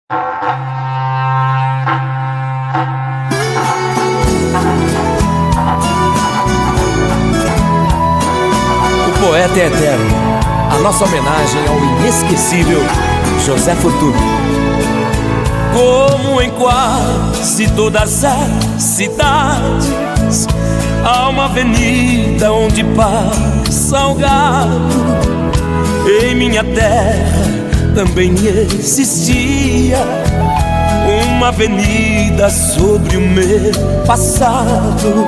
O poeta é eterno. A nossa homenagem ao inesquecível José Fortuna. Como em quase todas as cidades, há uma avenida onde passa o gado. Em minha terra também existia uma avenida sobre o meu passado.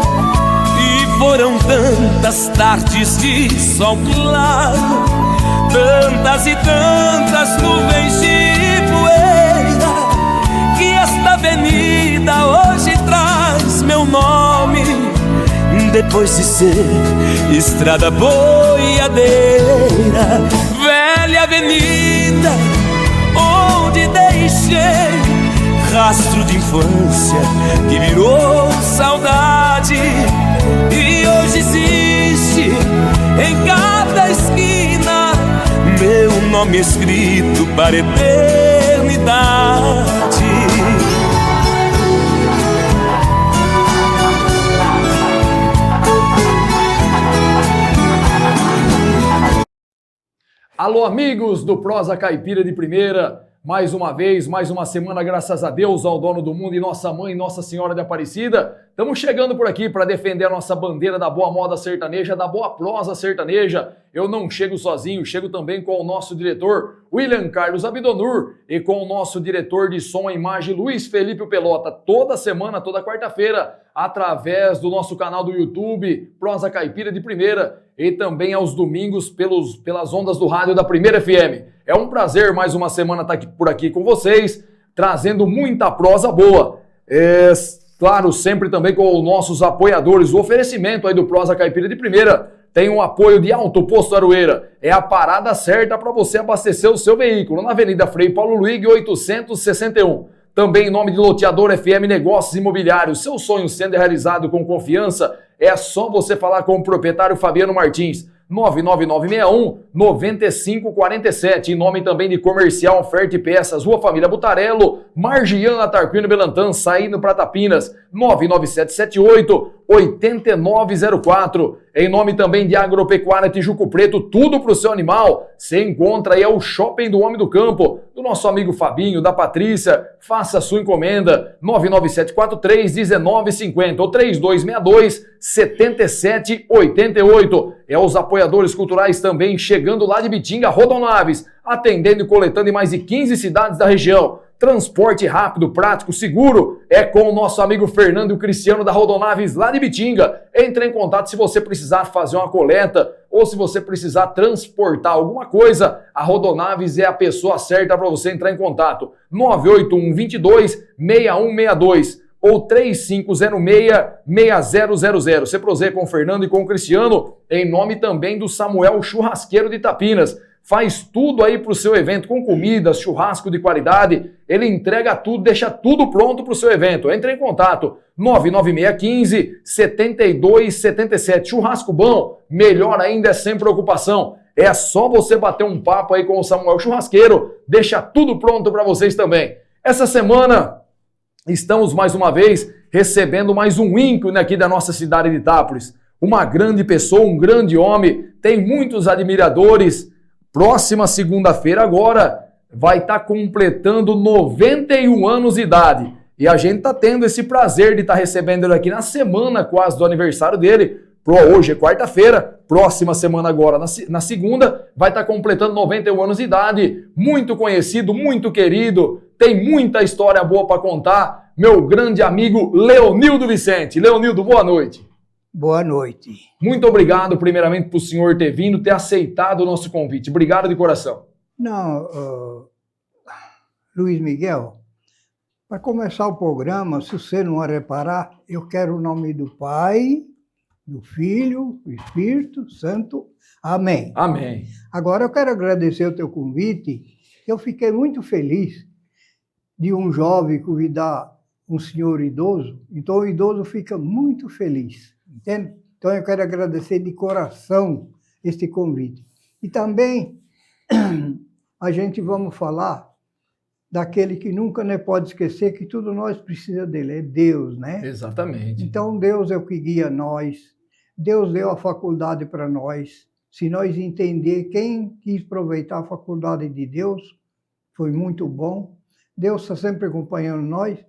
E foram tantas tardes de sol claro, tantas e tantas nuvens de poeira, que esta avenida hoje traz meu nome, depois de ser estrada boiadeira. Velha avenida onde deixei rastro de infância que virou saudade, e hoje existe em cada esquina meu nome escrito para a eternidade. Alô, amigos do Prosa Caipira de Primeira, mais uma vez, mais uma semana, graças a Deus, ao dono do mundo e nossa mãe, Nossa Senhora de Aparecida. Estamos chegando por aqui para defender a nossa bandeira da boa moda sertaneja, da boa prosa sertaneja. Eu não chego sozinho, chego também com o nosso diretor, William Carlos Abidonur, e com o nosso diretor de som e imagem, Luiz Felipe Pelota, toda semana, toda quarta-feira, através do nosso canal do YouTube, Prosa Caipira de Primeira, e também aos domingos pelas ondas do rádio da Primeira FM. É um prazer mais uma semana estar por aqui com vocês, trazendo muita prosa boa. Claro, sempre também com os nossos apoiadores. O oferecimento aí do Prosa Caipira de Primeira tem um apoio de Alto Posto Aroeira. É a parada certa para você abastecer o seu veículo na Avenida Frei Paulo Luig, 861. Também em nome de Loteador FM Negócios Imobiliários. Seu sonho sendo realizado com confiança, é só você falar com o proprietário Fabiano Martins. 99961-9547. Em nome também de Comercial Oferta e Peças, Rua Família Butarello, Margiana, Tarquino Belantã, saindo para Tapinas, 99778-8904. Em nome também de Agropecuária Tijuco Preto, tudo para o seu animal. Você encontra aí o Shopping do Homem do Campo, do nosso amigo Fabinho, da Patrícia. Faça a sua encomenda, 99743-1950 ou 3262-7788. É os apoiadores culturais também chegando lá de Bitinga, Rodonaves, atendendo e coletando em mais de 15 cidades da região. Transporte rápido, prático, seguro, é com o nosso amigo Fernando e o Cristiano da Rodonaves lá de Bitinga. Entre em contato se você precisar fazer uma coleta ou se você precisar transportar alguma coisa. A Rodonaves é a pessoa certa para você entrar em contato. 981-22-6162 ou 3506-6000. Você prossegue com o Fernando e com o Cristiano, em nome também do Samuel Churrasqueiro de Itapinas. Faz tudo aí para o seu evento, com comidas, churrasco de qualidade. Ele entrega tudo, deixa tudo pronto para o seu evento. Entre em contato, 99615-7277. Churrasco bom, melhor ainda, é sem preocupação. É só você bater um papo aí com o Samuel Churrasqueiro, deixa tudo pronto para vocês também. Essa semana, estamos mais uma vez recebendo mais um ícone aqui da nossa cidade de Itápolis. Uma grande pessoa, um grande homem, tem muitos admiradores. Próxima segunda-feira agora vai estar completando 91 anos de idade. E a gente está tendo esse prazer de estar recebendo ele aqui na semana quase do aniversário dele. Hoje é quarta-feira, próxima semana agora, na segunda, vai estar completando 91 anos de idade. Muito conhecido, muito querido, tem muita história boa para contar. Meu grande amigo Leonildo Vicente. Leonildo, boa noite. Boa noite. Muito obrigado, primeiramente, por o senhor ter vindo, ter aceitado o nosso convite. Obrigado de coração. Não, Luiz Miguel, para começar o programa, se você não reparar, eu quero o nome do Pai, do Filho, do Espírito Santo. Amém. Amém. Agora eu quero agradecer o teu convite. Eu fiquei muito feliz de um jovem convidar um senhor idoso. Então o idoso fica muito feliz. Entende? Então eu quero agradecer de coração este convite. E também a gente vamos falar daquele que nunca né, pode esquecer que tudo nós precisa dele, é Deus, né? Exatamente. Então Deus é o que guia nós, Deus deu a faculdade para nós. Se nós entender quem quis aproveitar a faculdade de Deus, foi muito bom. Deus está sempre acompanhando nós.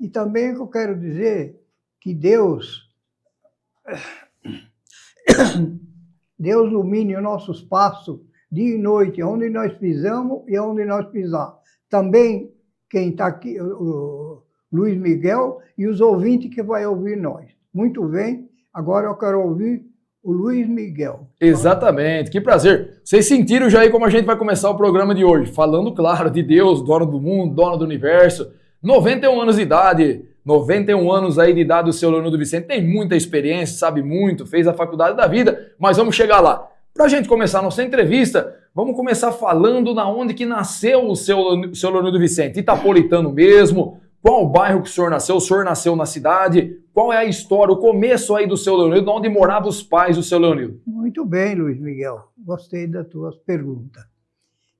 E também eu quero dizer que Deus ilumine os nossos passos dia e noite, onde nós pisamos e onde nós pisar. Também quem está aqui, o Luiz Miguel, e os ouvintes que vai ouvir nós. Muito bem, agora eu quero ouvir o Luiz Miguel. Exatamente, que prazer. Vocês sentiram já aí como a gente vai começar o programa de hoje, falando, claro, de Deus, dono do mundo, dono do universo. 91 anos de idade, 91 anos aí de idade o seu Leonildo Vicente, tem muita experiência, sabe muito, fez a faculdade da vida, mas vamos chegar lá. Para a gente começar a nossa entrevista, vamos começar falando na onde que nasceu o seu Leonildo Vicente. Itapolitano mesmo, qual o bairro que o senhor nasceu na cidade, qual é a história, o começo aí do seu Leonildo, onde moravam os pais do seu Leonildo? Muito bem, Luiz Miguel, gostei das tuas perguntas.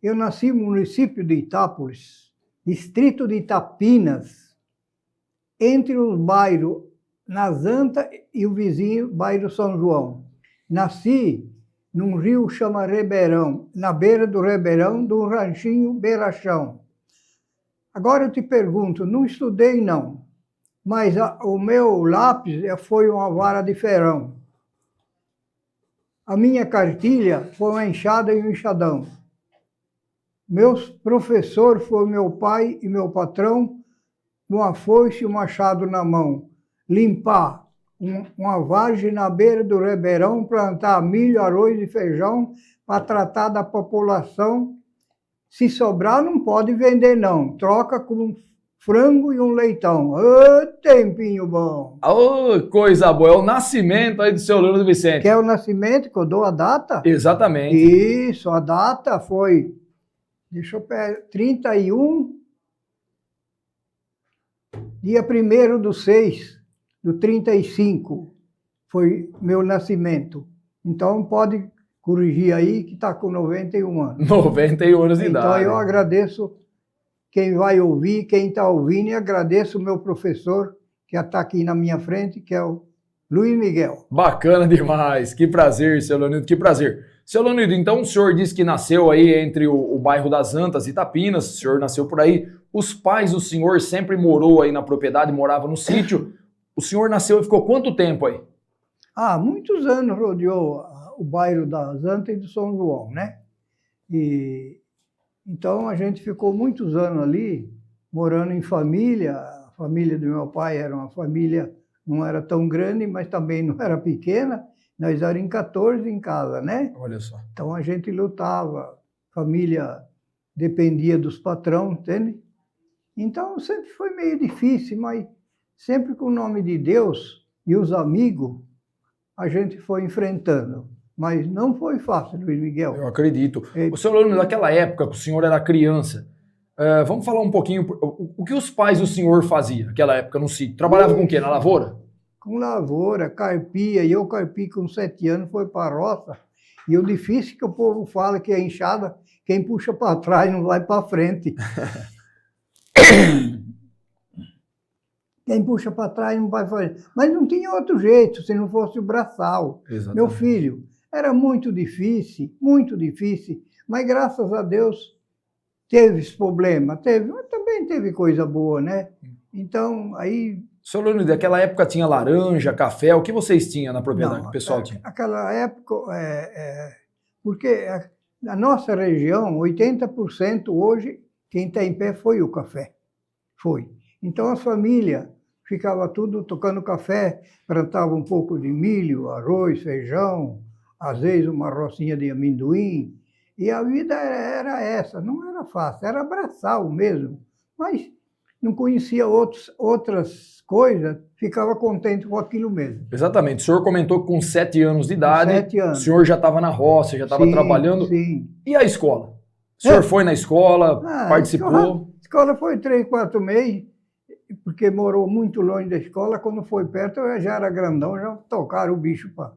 Eu nasci no município de Itápolis, distrito de Itapinas, entre os bairros Nazanta e o vizinho bairro São João. Nasci num rio chama Ribeirão, na beira do Ribeirão, do ranchinho Beirachão. Agora eu te pergunto, não estudei não, mas o meu lápis foi uma vara de ferrão. A minha cartilha foi uma enxada e um enxadão. Meus professores foram meu pai e meu patrão, uma foice e um machado na mão. Limpar uma vargem na beira do Ribeirão, plantar milho, arroz e feijão para tratar da população. Se sobrar, não pode vender, não. Troca com um frango e um leitão. Ô, tempinho bom! Ô, coisa boa! É o nascimento aí do seu Leonildo Vicente. Que é o nascimento, que eu dou a data? Exatamente. Isso, a data foi, deixa eu pegar, 31, dia 1º/6/35, foi meu nascimento. Então pode corrigir aí que está com 91 anos. 91 anos de Então idade. eu agradeço quem vai ouvir, quem está ouvindo, e agradeço o meu professor, que está aqui na minha frente, que é o Luiz Miguel. Bacana demais, que prazer, seu Leonildo, que prazer. Seu Leonildo, então o senhor disse que nasceu aí entre o bairro das Antas e Itapinas, o senhor nasceu por aí. Os pais do senhor sempre morou aí na propriedade, morava no sítio. O senhor nasceu e ficou quanto tempo aí? Muitos anos rodeou o bairro das Antas e do São João, né? Então a gente ficou muitos anos ali, morando em família. A família do meu pai era uma família, não era tão grande, mas também não era pequena. Nós éramos em 14 em casa, né? Olha só. Então a gente lutava, família dependia dos patrões, entende? Então sempre foi meio difícil, mas sempre com o nome de Deus e os amigos, a gente foi enfrentando. Mas não foi fácil, Luiz Miguel. Eu acredito. O seu Leonildo, naquela época que o senhor era criança, vamos falar um pouquinho, o que os pais do senhor faziam naquela época no sítio? Trabalhava com o quê? Na lavoura? Com lavoura, carpia, e eu carpi com 7 anos, foi para a roça. E o difícil que o povo fala que é enxada, quem puxa para trás não vai para frente. Quem puxa para trás não vai para frente. Mas não tinha outro jeito, se não fosse o braçal. Exatamente. Meu filho, era muito difícil, mas graças a Deus teve esse problema. Mas também teve coisa boa, né? Então, aí... Seu Leonildo, naquela época tinha laranja, café, o que vocês tinham na propriedade que o pessoal tinha? Naquela época, porque na nossa região, 80% hoje, quem está em pé foi o café. Foi. Então as famílias ficavam tudo tocando café, plantavam um pouco de milho, arroz, feijão, às vezes uma rocinha de amendoim. E a vida era essa, não era fácil, era braçal mesmo. Mas não conhecia outras coisas, ficava contente com aquilo mesmo. Exatamente. O senhor comentou que com 7 anos de idade, 7 anos. O senhor já estava na roça, já estava trabalhando. Sim. E a escola? O senhor foi na escola, participou? A escola foi 3, 4 meses, porque morou muito longe da escola. Quando foi perto, eu já era grandão, já tocaram o bicho para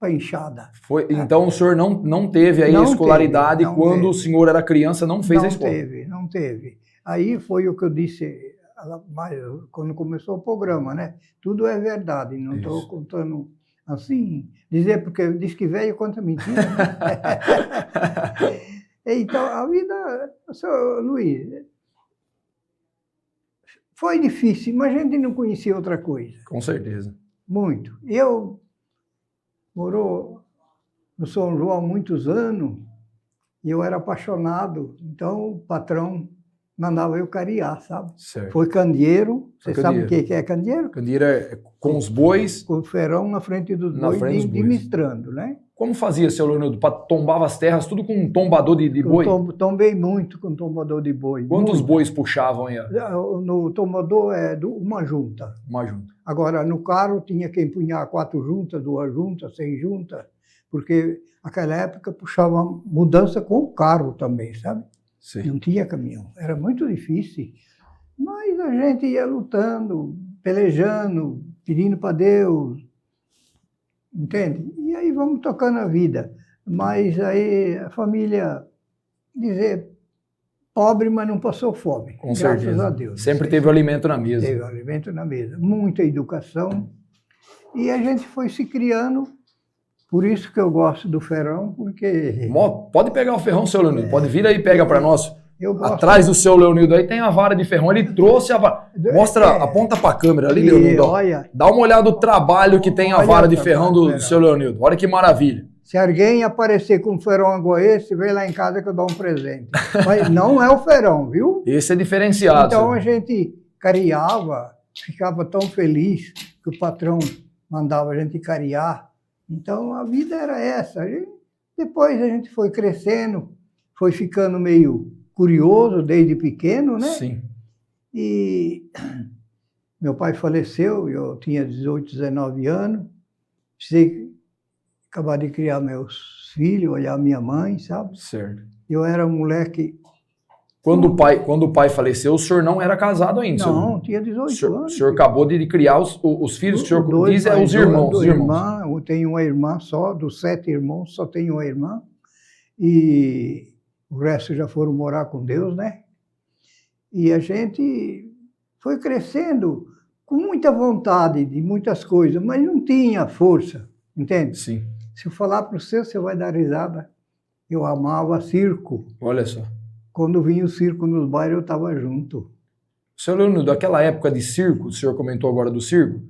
para enxada. Então o senhor não teve aí a escolaridade quando o senhor era criança, não fez a escola? Não teve. Aí foi o que eu disse quando começou o programa, né? Tudo é verdade, não estou contando assim, dizer porque diz que velho conta mentira. Né? Então, a vida, Luiz, foi difícil, mas a gente não conhecia outra coisa. Com certeza. Muito. Eu morou no São João há muitos anos e eu era apaixonado, então o patrão mandava eu cariar, sabe? Certo. Foi candeeiro. Você sabe o que é candeeiro? Candeeiro é com os bois. Com o ferão na frente dos bois, administrando, né? Como fazia, seu Leonildo? Tombava as terras tudo com um tombador de boi? Tombei muito com tombador de boi. Quantos bois puxavam aí? No tombador é uma junta. Uma junta. Agora, no carro tinha que empunhar 4 juntas, 2 juntas, 6 juntas, porque naquela época puxava mudança com o carro também, sabe? Sim. Não tinha caminhão. Era muito difícil. Mas a gente ia lutando, pelejando, pedindo para Deus. Entende? E aí vamos tocando a vida. Mas aí a família, dizer, pobre, mas não passou fome. Com graças certeza. a Deus. Sempre teve o alimento na mesa. Teve o alimento na mesa. Muita educação. E a gente foi se criando. Por isso que eu gosto do ferrão, porque... Pode pegar o ferrão, seu Leonildo. Pode vir aí e pega para nós. Atrás do seu Leonildo aí tem a vara de ferrão. Ele trouxe a vara. Mostra, aponta para a câmera ali, Leonildo. Olha, dá uma olhada no trabalho que tem a vara de ferrão do seu Leonildo. Olha que maravilha. Se alguém aparecer com um ferrão igual esse, vem lá em casa que eu dou um presente. Mas não é o ferrão, viu? Esse é diferenciado. Então a gente cariava, ficava tão feliz que o patrão mandava a gente cariar. Então a vida era essa. Depois a gente foi crescendo, foi ficando meio curioso desde pequeno, né? Sim. E meu pai faleceu, eu tinha 18, 19 anos. Precisei acabar de criar meus filhos, olhar minha mãe, sabe? Certo. Eu era um moleque... Quando o pai faleceu, o senhor não era casado ainda? Não, tinha 18 anos. O senhor acabou de criar os filhos, o senhor diz os irmãos. Eu tenho uma irmã só, dos 7 irmãos, só tenho uma irmã. E o resto já foram morar com Deus, né? E a gente foi crescendo com muita vontade de muitas coisas, mas não tinha força, entende? Sim. Se eu falar para você vai dar risada. Eu amava circo. Olha só. Quando vinha o circo nos bairros, eu estava junto. Seu Leonildo, aquela época de circo, o senhor comentou agora do circo,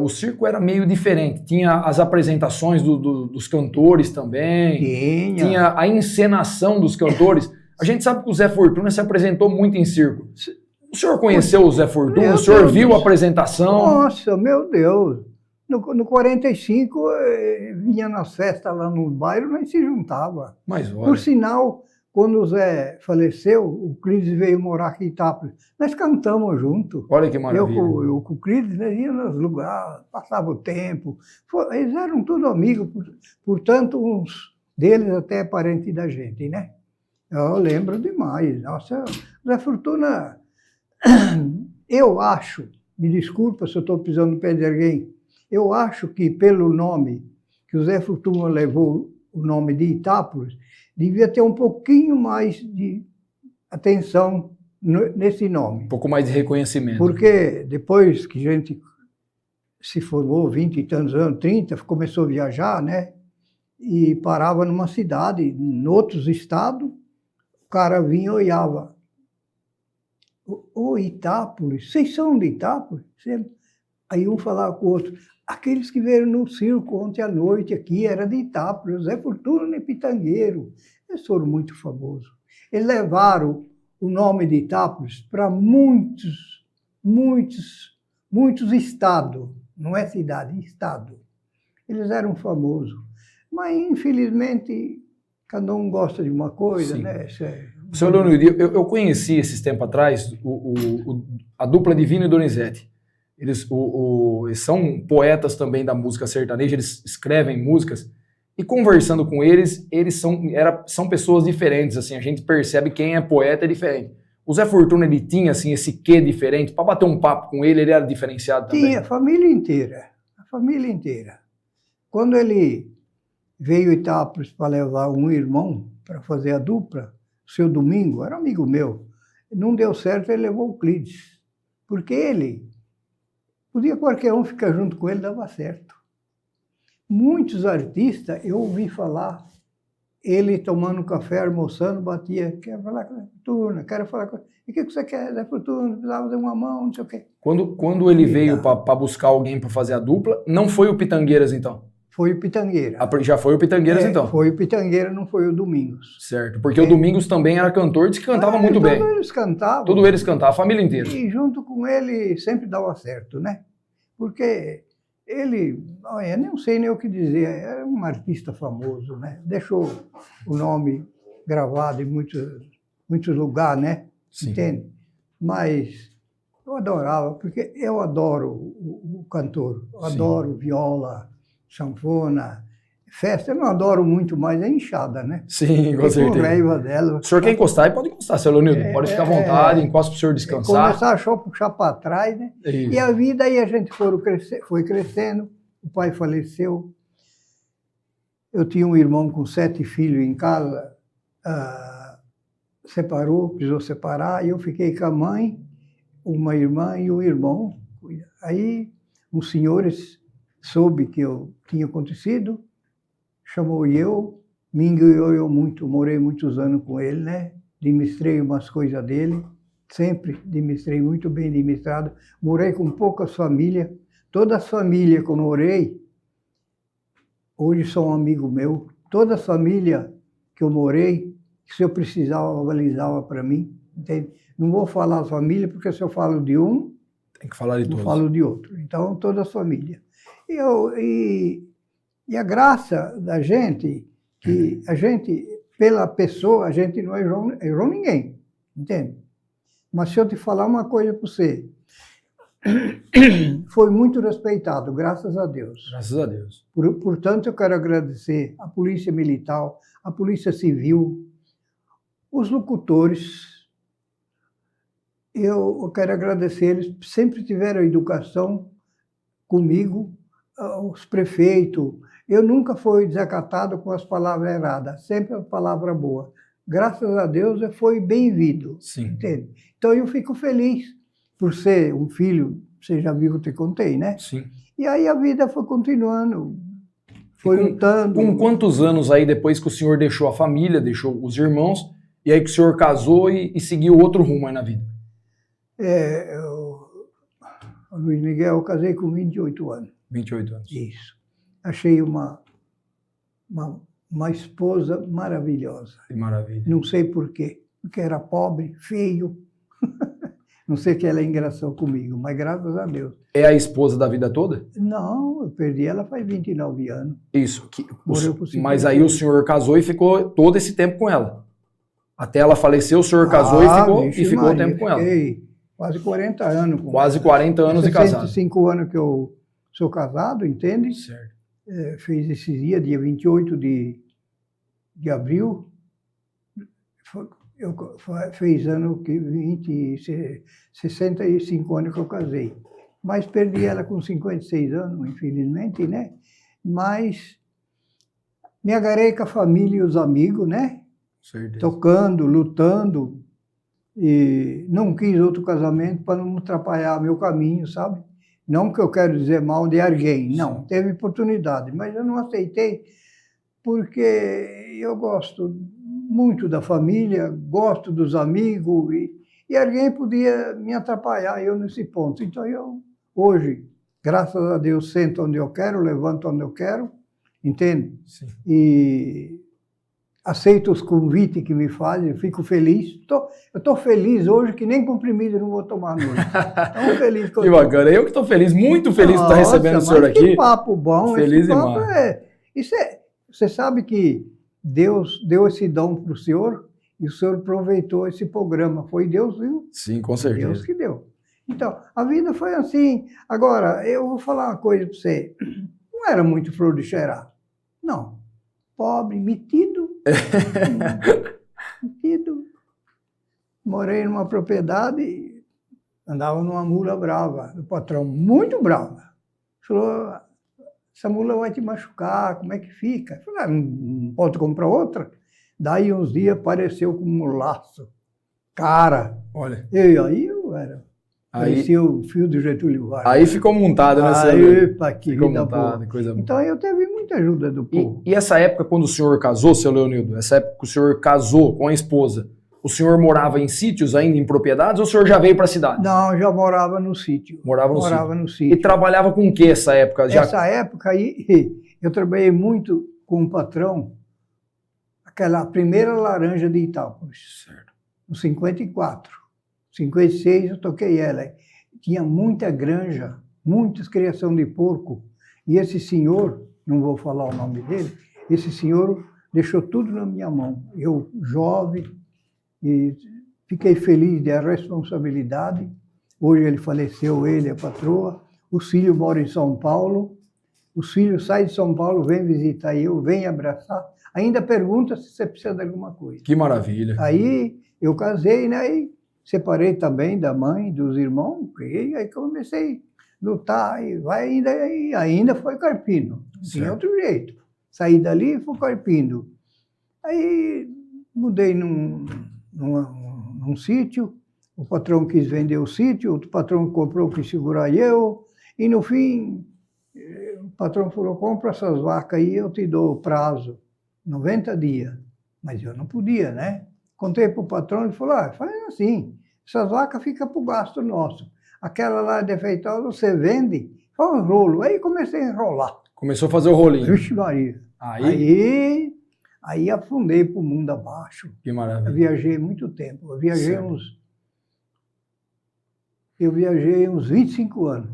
o circo era meio diferente. Tinha as apresentações dos cantores também. Tinha a encenação dos cantores. A gente sabe que o Zé Fortuna se apresentou muito em circo. O senhor conheceu o Zé Fortuna? O senhor viu a apresentação? Nossa, meu Deus! No 45, vinha nas festas lá no bairro, nós se juntava. Mas olha. Por sinal, quando o Zé faleceu, o Clídes veio morar aqui em Itápolis. Nós cantamos junto. Olha que maravilha. Eu com o Clídes, nós íamos nos lugares, passava o tempo. Eles eram todos amigos, portanto, uns deles até parentes da gente, né? Eu lembro demais. Nossa, Zé Fortuna, eu acho, me desculpa se eu estou pisando no pé de alguém, eu acho que pelo nome que o Zé Fortuna levou, o nome de Itápolis, devia ter um pouquinho mais de atenção nesse nome. Um pouco mais de reconhecimento. Porque depois que a gente se formou, 20 e tantos anos, 30, começou a viajar, né? E parava numa cidade, em outros estados, o cara vinha e olhava. Ô, Itápolis, vocês são de Itápolis? Aí um falava com o outro, aqueles que vieram no circo ontem à noite aqui, era de Itápolis, Zé Fortuna e Pitangueiro. Eles foram muito famosos. Eles levaram o nome de Itápolis para muitos estados, não é cidade, estado. Eles eram famosos. Mas, infelizmente, cada um gosta de uma coisa, sim, né? Seu Leonildo, eu conheci esses tempos atrás a dupla Divino e Donizete. Eles são poetas também da música sertaneja, eles escrevem músicas. E conversando com eles são pessoas diferentes, assim, a gente percebe quem é poeta é diferente. O Zé Fortuna, ele tinha assim, esse quê diferente? Para bater um papo com ele era diferenciado também? Tinha, a família inteira. Quando ele veio a Itápolis para levar um irmão para fazer a dupla, o seu Domingo, era amigo meu, não deu certo, ele levou o Clídes, porque ele, podia qualquer um ficar junto com ele, dava certo. Muitos artistas, eu ouvi falar, ele tomando café, almoçando, batia, quero falar com a Fortuna, quero falar com... E o que você quer da Fortuna? Precisava de uma mão, não sei o quê. Quando ele veio para buscar alguém para fazer a dupla, não foi o Pitangueiras, então? Foi o Pitangueira. Já foi o Pitangueiras, então? Foi o Pitangueira, não foi o Domingos. Certo, porque o Domingos também era cantor, disse que cantava muito bem. Todos eles cantavam. Todos eles cantavam, a família inteira. E junto com ele sempre dava certo, né? Porque ele, olha, não sei nem o que dizer, era um artista famoso, né? Deixou o nome gravado em muitos lugares, né? Sim. Entende? Mas eu adorava, porque eu adoro o cantor, eu adoro viola, sanfona, festa, eu não adoro muito mais a enxada, né? Sim, com certeza. Com raiva dela. O senhor quer encostar, e pode encostar, seu Leonildo. Pode ficar à vontade, encosta para o senhor descansar. Começar a puxar para trás, né? Isso. E a vida aí a gente foi crescendo, o pai faleceu. Eu tinha um irmão com 7 filhos em casa, separou, precisou separar, e eu fiquei com a mãe, uma irmã e um irmão. Aí os senhores soube que eu tinha acontecido, chamou me enganhou eu muito, morei muitos anos com ele, né? Administrei umas coisas dele, sempre administrei muito bem administrado, morei com poucas famílias, todas as famílias que eu morei, hoje são um amigo meu, toda a família que eu morei, se eu precisava, avalizava para mim, entende? Não vou falar a família, porque se eu falo de um, tem que falar de todos. Eu falo de outro. Então, toda a família. E a graça da gente, que a gente, pela pessoa, a gente não errou ninguém, entende? Mas se eu te falar uma coisa para você, foi muito respeitado, graças a Deus. Graças a Deus. Portanto, eu quero agradecer a Polícia Militar, a Polícia Civil, os locutores. Eu quero agradecer, eles sempre tiveram educação comigo, os prefeitos. Eu nunca fui desacatado com as palavras erradas, sempre a palavra boa. Graças a Deus, eu fui bem-vindo. Sim. Entende? Então, eu fico feliz por ser um filho, você já viu que eu te contei, né? Sim. E aí a vida foi continuando, foi lutando. Com quantos anos aí, depois que o senhor deixou a família, deixou os irmãos, e aí que o senhor casou e seguiu outro rumo aí na vida? Luiz Miguel, eu casei com 28 anos. 28 anos. Isso. Achei uma esposa maravilhosa. Que maravilha. Não sei por quê. Porque era pobre, feio. Não sei que ela engraçou comigo, mas graças a Deus. É a esposa da vida toda? Não, eu perdi ela faz 29 anos. Isso. Morreu por 50 mas aí o senhor casou e ficou todo esse tempo com ela? Até ela falecer, o senhor casou e ficou o tempo com ela? Fiquei quase 40 anos com quase 40 anos de casado. 65 anos que eu sou casado, entende? Certo. Fez esse dia 28 de abril, fez ano que 65 anos que eu casei. Mas perdi ela com 56 anos, infelizmente, né? Mas me agarrei com a família e os amigos, né? Certeza. Tocando, lutando, e não quis outro casamento para não atrapalhar meu caminho, sabe? Não que eu quero dizer mal de alguém, não, teve oportunidade, mas eu não aceitei porque eu gosto muito da família, gosto dos amigos e alguém podia me atrapalhar eu nesse ponto. Então eu, hoje, graças a Deus, sento onde eu quero, levanto onde eu quero, entende? Sim. E aceito os convites que me fazem, eu fico feliz. Eu estou feliz hoje que nem comprimido não vou tomar noite. Tão feliz que eu Que bacana. Eu que estou feliz, muito feliz de estar recebendo o senhor aqui. Que papo bom. Feliz demais. Você sabe que Deus deu esse dom para o senhor e o senhor aproveitou esse programa. Foi Deus, viu? Sim, com certeza. Deus que deu. Então, a vida foi assim. Agora, eu vou falar uma coisa para você. Não era muito flor de cheirar. Não. Pobre, metido. Metido. Morei numa propriedade, andava numa mula brava, do patrão, muito brava. Falou, essa mula vai te machucar, como é que fica? Eu falei, não pode comprar outra? Daí uns dias apareceu com um laço, cara. Olha. E aí eu era. Aí, Parecia o fio do Getúlio Vargas. aí ficou montada, né, seu Aí, Leonildo? epa, que Ficou vida montada, boa. coisa boa. Então eu teve muita ajuda do povo. E essa época, quando o senhor casou, seu Leonildo, essa época que o senhor casou com a esposa, o senhor morava em sítios ainda, em propriedades, ou o senhor já veio para a cidade? Não, eu já morava no sítio. Morava no no E sítio. trabalhava com o que essa época? Já... Essa época aí, eu trabalhei muito com um patrão, aquela primeira laranja de Itápolis, Certo. no 54. 56 eu toquei ela. Tinha muita granja, muitas criação de porco. E esse senhor, não vou falar o nome dele, esse senhor deixou tudo na minha mão. Eu, jovem, e fiquei feliz da responsabilidade. Hoje ele faleceu, ele, a patroa. Os filhos moram em São Paulo. Os filhos saem de São Paulo, vêm visitar eu, vêm abraçar. Ainda pergunta se você precisa de alguma coisa. Que maravilha. Aí eu casei, né? E separei também da mãe, dos irmãos. E aí comecei a lutar. E ainda foi carpindo. Não tinha outro jeito. Saí dali e fui carpindo. Aí mudei num sítio. O patrão quis vender o sítio. O patrão comprou, quis segurar eu. E no fim, o patrão falou, compra essas vacas aí, eu te dou o prazo, 90 dias. Mas eu não podia, né? Contei para o patrão, ele falou, faz assim, essas vacas ficam para o gasto nosso. Aquela lá defeituosa, você vende, faz um rolo. Aí comecei a enrolar. Começou a fazer o rolinho. Vixe Maria. Aí afundei para o mundo abaixo. Que Eu maravilha. viajei muito tempo. Eu viajei Certo. uns 25 anos.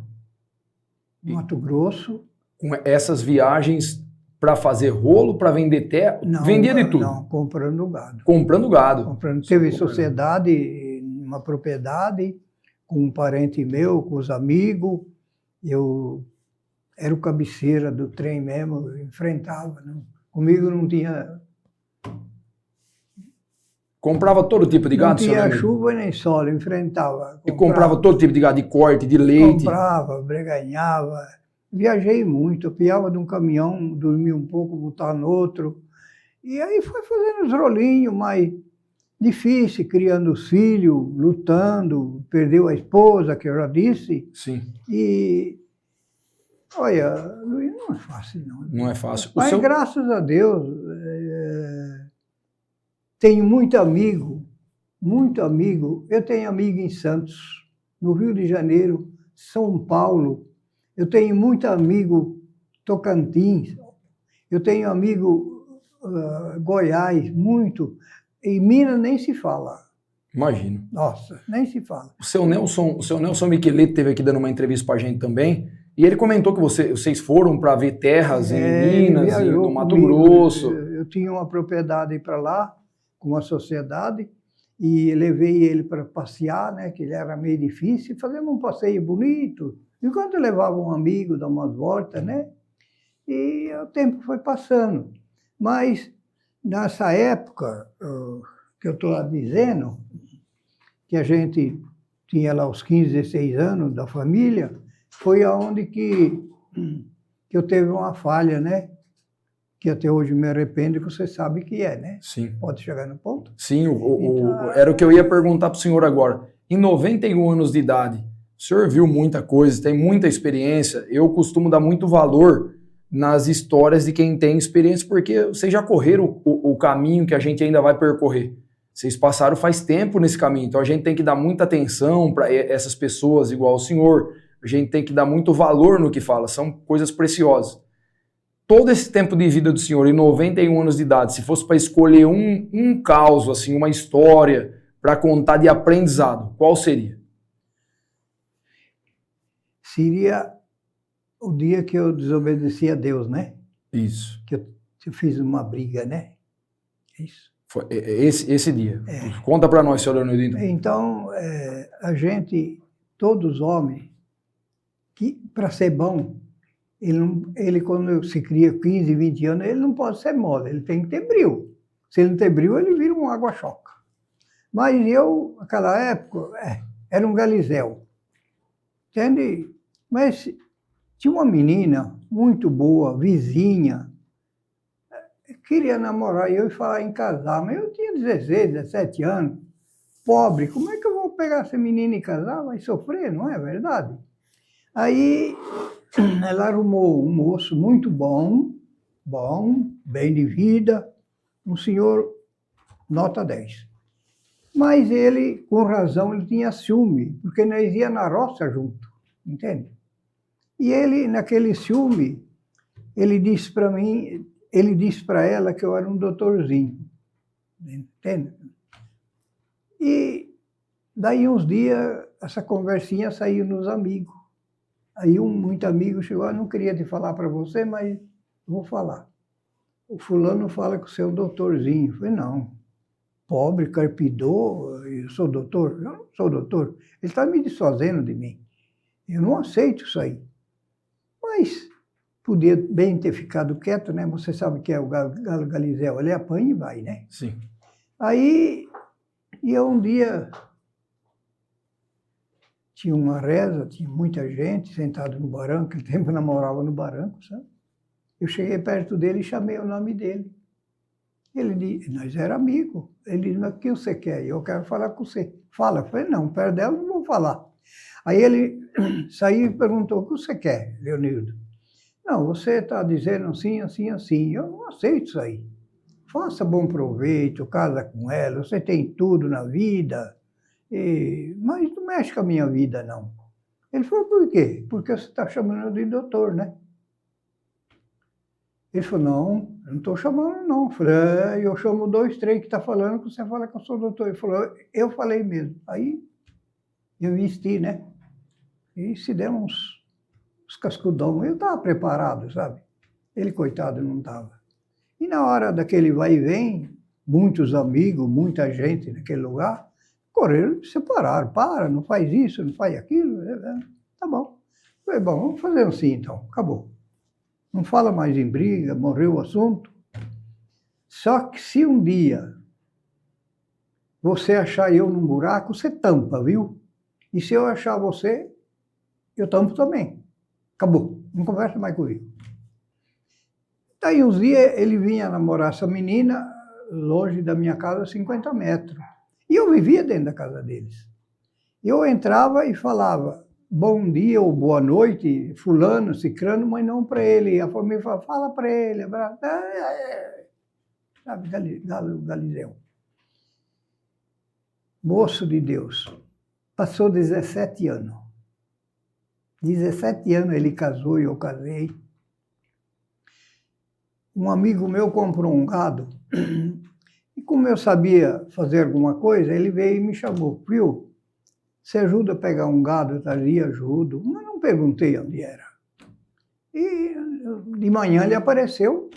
No Mato Grosso. Com essas viagens para fazer rolo, para vender terra, vendia de tudo. Não, comprando gado. Comprando gado. Teve sociedade, uma propriedade, com um parente meu, com os amigos. Eu era o cabeceira do trem mesmo, eu enfrentava. Não. Comigo não tinha... Comprava todo tipo de Não gado, seu tinha Leonildo? chuva nem sol, eu enfrentava. E comprava todo tipo de gado, de corte, de leite. Comprava, breganhava. Viajei muito, eu piava de um caminhão, dormia um pouco, voltava no outro. E aí foi fazendo os rolinhos, mas difícil, criando os filhos, lutando, perdeu a esposa, que eu já disse. Sim. E, olha, Luiz, não é fácil não. Não é fácil. Mas graças a Deus, tenho muito amigo. Eu tenho amigo em Santos, no Rio de Janeiro, São Paulo. Eu tenho muito amigo Tocantins. Eu tenho amigo Goiás, muito. Em Minas nem se fala. Imagino. Nossa, nem se fala. O seu Nelson Micheletti esteve aqui dando uma entrevista para a gente também, e ele comentou que vocês foram para ver terras em Minas, e no Mato Grosso. Eu tinha uma propriedade para lá, com uma sociedade, e levei ele para passear, né, que ele era meio difícil, e fazemos um passeio bonito. Enquanto eu levava um amigo, dar umas voltas, né? E o tempo foi passando. Mas, nessa época, que eu estou dizendo, que a gente tinha lá os 15, 16 anos da família, foi aonde que eu teve uma falha, né? Que até hoje me arrependo, que você sabe que é, né? Sim. Pode chegar no ponto? Sim, era o que eu ia perguntar para o senhor agora. Em 91 anos de idade, o senhor viu muita coisa, tem muita experiência. Eu costumo dar muito valor nas histórias de quem tem experiência, porque vocês já correram o caminho que a gente ainda vai percorrer. Vocês passaram faz tempo nesse caminho, então a gente tem que dar muita atenção para essas pessoas igual o senhor. A gente tem que dar muito valor no que fala, são coisas preciosas. Todo esse tempo de vida do senhor, em 91 anos de idade, se fosse para escolher um caos, assim, uma história para contar de aprendizado, qual seria? Seria o dia que eu desobedeci a Deus, né? Isso. Que eu fiz uma briga, né? É isso. Foi esse dia. Conta para nós, senhor Leonildo. Então, a gente, todos os homens, que para ser bom, ele quando se cria 15, 20 anos, ele não pode ser mole, ele tem que ter brio. Se ele não tem brio, ele vira um água-choca. Mas eu, naquela época, era um galizel. Entende? Mas Tinha uma menina muito boa, vizinha, queria namorar eu e falar em casar, mas eu tinha 16, 17 anos, pobre, como é que eu vou pegar essa menina e casar? Vai sofrer, não é verdade? Aí ela arrumou um moço muito bom, bem de vida, um senhor nota 10. Mas ele, com razão, ele tinha ciúme, porque nós ia na roça junto, entende? E ele, naquele ciúme, ele disse para mim, ele disse para ela que eu era um doutorzinho, entende? E daí uns dias, essa conversinha saiu nos amigos. Aí muito amigo chegou, eu não queria te falar para você, mas vou falar. O fulano fala que você é um doutorzinho. Eu falei, não, pobre, carpidor, eu sou doutor? Eu não sou doutor. Ele está me desfazendo de mim. Eu não aceito isso aí. Mas podia bem ter ficado quieto, né? Você sabe que é o Galo Galizel, ele apanha e vai, né? Sim. Aí, eu um dia tinha uma reza, tinha muita gente sentada no barranco, naquele tempo eu namorava no barranco, sabe? Eu cheguei perto dele e chamei o nome dele. Ele disse, nós era amigo. Ele disse, mas o que você quer? Eu quero falar com você. Fala. Eu falei, não, perto dela não vou falar. Aí ele saiu e perguntou, o que você quer, Leonildo? Não, você está dizendo assim, assim, assim. Eu não aceito isso aí. Faça bom proveito, casa com ela, você tem tudo na vida, mas não mexe com a minha vida, não. Ele falou, por quê? Porque você está chamando de doutor, né? Ele falou, não, eu não estou chamando, não. Eu falei, eu chamo 2, 3 que está falando, que você fala que eu sou doutor. Ele falou, eu falei mesmo. Aí eu investi, né? E se der uns cascudão. Eu estava preparado, sabe? Ele, coitado, não estava. E na hora daquele vai e vem, muitos amigos, muita gente naquele lugar, correram e separaram. Para, não faz isso, não faz aquilo. Tá bom. Falei, bom, vamos fazer assim então, acabou. Não fala mais em briga, morreu o assunto. Só que se um dia você achar eu num buraco, você tampa, viu? E se eu achar você, eu tampo também. Acabou, não conversa mais comigo. Daí uns dias ele vinha namorar essa menina, longe da minha casa, 50 metros. E eu vivia dentro da casa deles. Eu entrava e falava, bom dia ou boa noite, fulano, cicrano, mas não para ele. A família fala, fala para ele, abraço. Sabe, Galizel. Moço de Deus. Passou 17 anos. 17 anos ele casou e eu casei. Um amigo meu comprou um gado e como eu sabia fazer alguma coisa, ele veio e me chamou. Viu, você ajuda a pegar um gado? Eu trazia, ajudo. Mas não perguntei onde era. E de manhã ele apareceu.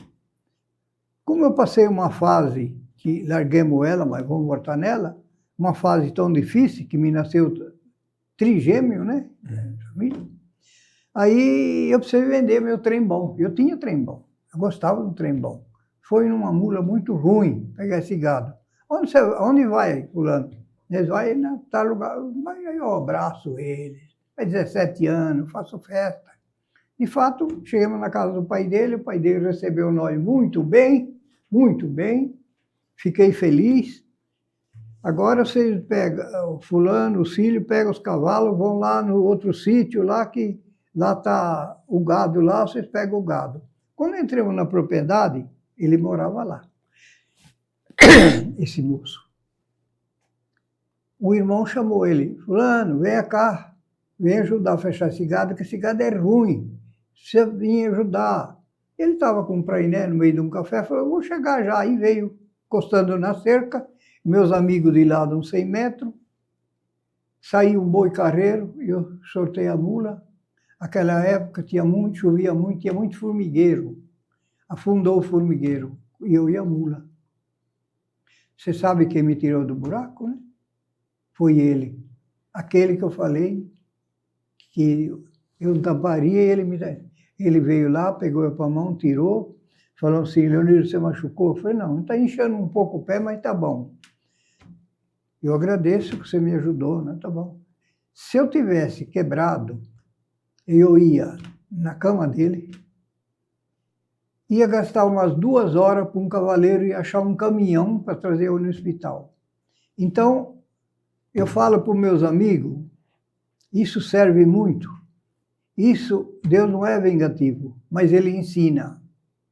Como eu passei uma fase que larguemos ela, mas vamos voltar nela, uma fase tão difícil que me nasceu trigêmeo, né? Aí eu precisei vender meu trem bom. Eu tinha trem bom. Eu gostava do trem bom. Foi numa mula muito ruim pegar esse gado. Onde vai, fulano? Eles vai em tal lugar. Aí eu abraço eles. Faz 17 anos, faço festa. De fato, chegamos na casa do pai dele. O pai dele recebeu nós muito bem, muito bem. Fiquei feliz. Agora vocês pegam o fulano, o Cílio, pega os cavalos, vão lá no outro sítio, lá que lá está o gado, lá vocês pegam o gado. Quando entramos na propriedade, ele morava lá, esse moço. O irmão chamou ele, fulano, venha cá, vem ajudar a fechar esse gado, que esse gado é ruim, você vinha ajudar. Ele estava com um prainé no meio de um café, falou, vou chegar já, aí veio encostando na cerca, meus amigos de lá de uns 100 metros, saiu um boi carreiro, e eu sortei a mula. Aquela época tinha muito, chovia muito, tinha muito formigueiro. Afundou o formigueiro, e eu e a mula. Você sabe quem me tirou do buraco, né? Foi ele. Aquele que eu falei que eu tamparia, ele veio lá, pegou eu para a mão, tirou, falou assim, Leonildo, você machucou? Eu falei, não, está inchando um pouco o pé, mas está bom. Eu agradeço que você me ajudou, né? Tá bom. Se eu tivesse quebrado, eu ia na cama dele. Ia gastar umas 2 horas para um cavaleiro e achar um caminhão para trazer eu no hospital. Então, eu falo para os meus amigos, isso serve muito. Isso, Deus não é vingativo, mas Ele ensina.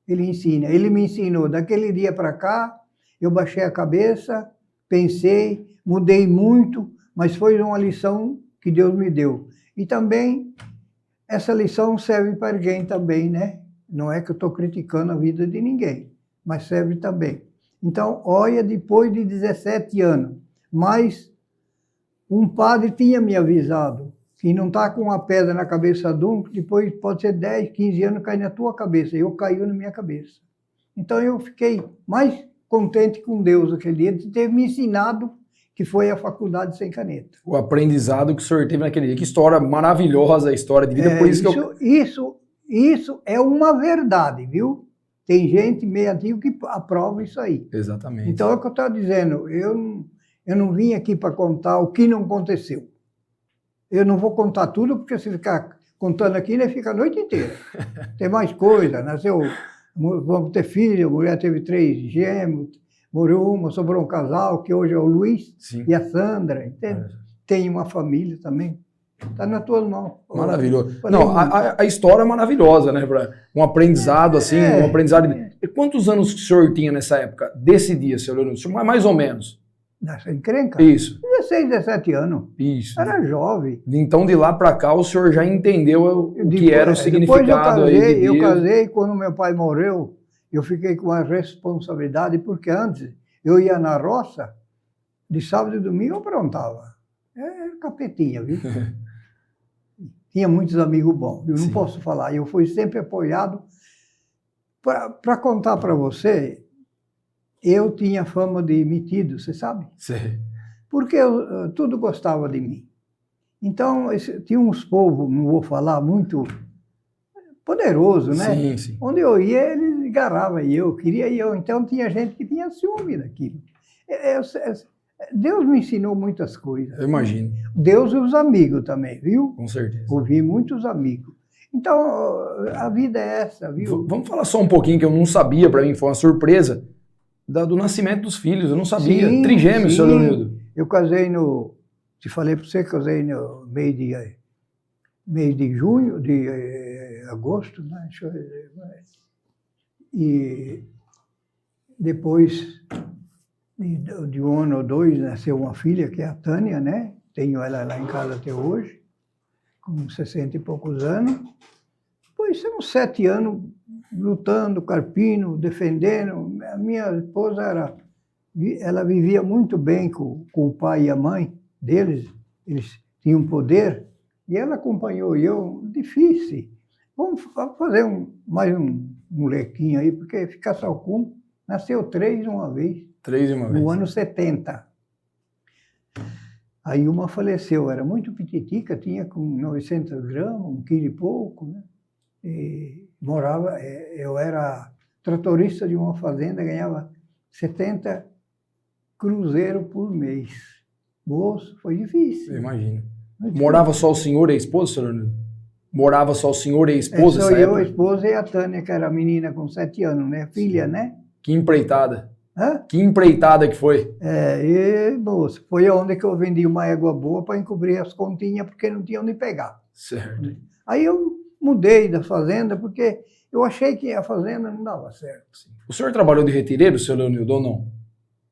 Ele ensina. Ele me ensinou. Daquele dia para cá, eu baixei a cabeça, pensei, mudei muito, mas foi uma lição que Deus me deu. E também, essa lição serve para alguém também, né? Não é que eu estou criticando a vida de ninguém, mas serve também. Então, olha, depois de 17 anos, mas um padre tinha me avisado que não está com uma pedra na cabeça de um, depois pode ser 10, 15 anos, cai na tua cabeça. E eu caiu na minha cabeça. Então, eu fiquei mais contente com Deus aquele dia de ter me ensinado que foi a faculdade sem caneta. O aprendizado que o senhor teve naquele dia. Que história maravilhosa, a história de vida. Por isso que Isso é uma verdade, viu? Tem gente meio antiga que aprova isso aí. Exatamente. Então, é o que eu estou dizendo. Eu não vim aqui para contar o que não aconteceu. Eu não vou contar tudo, porque se ficar contando aqui, ele fica a noite inteira. Tem mais coisa. Nasceu, vamos ter filho, a mulher teve 3 gêmeos, morreu uma, sobrou um casal, que hoje é o Luiz. Sim. E a Sandra, entende? Tem uma família também. Está nas tuas mãos. Maravilhoso. Não, a história é maravilhosa, né? Um aprendizado assim, um aprendizado. E quantos anos o senhor tinha nessa época, desse dia, senhor Leonildo? Mais ou menos. Nessa encrenca? Isso. 16, 17 anos. Isso. Era jovem. Então, de lá para cá, o senhor já entendeu o que era o significado aí. Eu casei, quando meu pai morreu, eu fiquei com a responsabilidade, porque antes eu ia na roça, de sábado e domingo eu aprontava. Era capetinha, viu? Tinha muitos amigos bons, eu não posso falar. Eu fui sempre apoiado. Para contar para você, eu tinha fama de metido, você sabe? Sim. Porque tudo gostava de mim. Então, tinha uns povos, não vou falar, muito poderoso, né? Sim, sim. Onde eu ia, eles agarravam e eu queria ir. Então, tinha gente que tinha ciúme daquilo. Deus me ensinou muitas coisas. Eu imagino. Deus e os amigos também, viu? Com certeza. Ouvi muitos amigos. Então, a vida é essa, viu? Vamos falar só um pouquinho, que eu não sabia, para mim foi uma surpresa, do nascimento dos filhos, eu não sabia. Sim, Trigêmeos, senhor Leonildo. Eu casei te falei para você, casei no mês de junho, de agosto, né? Deixa eu ver. E depois de 1 ano ou 2, nasceu uma filha, que é a Tânia, né? Tenho ela lá em casa até hoje, com 60 e poucos anos. Depois, uns 7 anos lutando, carpindo, defendendo. A minha esposa ela vivia muito bem com o pai e a mãe deles. Eles tinham poder. E ela acompanhou. E eu, difícil. Vamos fazer mais um molequinho aí, porque ficar só com nasceu 3 de uma vez. 3 de uma vez. No ano 70. Aí uma faleceu, era muito pititica, tinha com 900 gramas, 1 quilo e pouco, né? E morava, eu era tratorista de uma fazenda, ganhava 70 cruzeiros por mês. Moço, foi difícil. Eu imagino. Morava só o senhor e a esposa, senhor Leonildo? Morava só o senhor e a esposa? Só eu, a esposa e a Tânia, que era a menina com 7 anos, né? Filha, né? Que empreitada. Hã? Que empreitada que foi. Moço, foi onde que eu vendi uma égua boa para encobrir as continhas, porque não tinha onde pegar. Certo. Aí eu mudei da fazenda, porque eu achei que a fazenda não dava certo. O senhor trabalhou de retireiro, senhor Leonildo, ou não?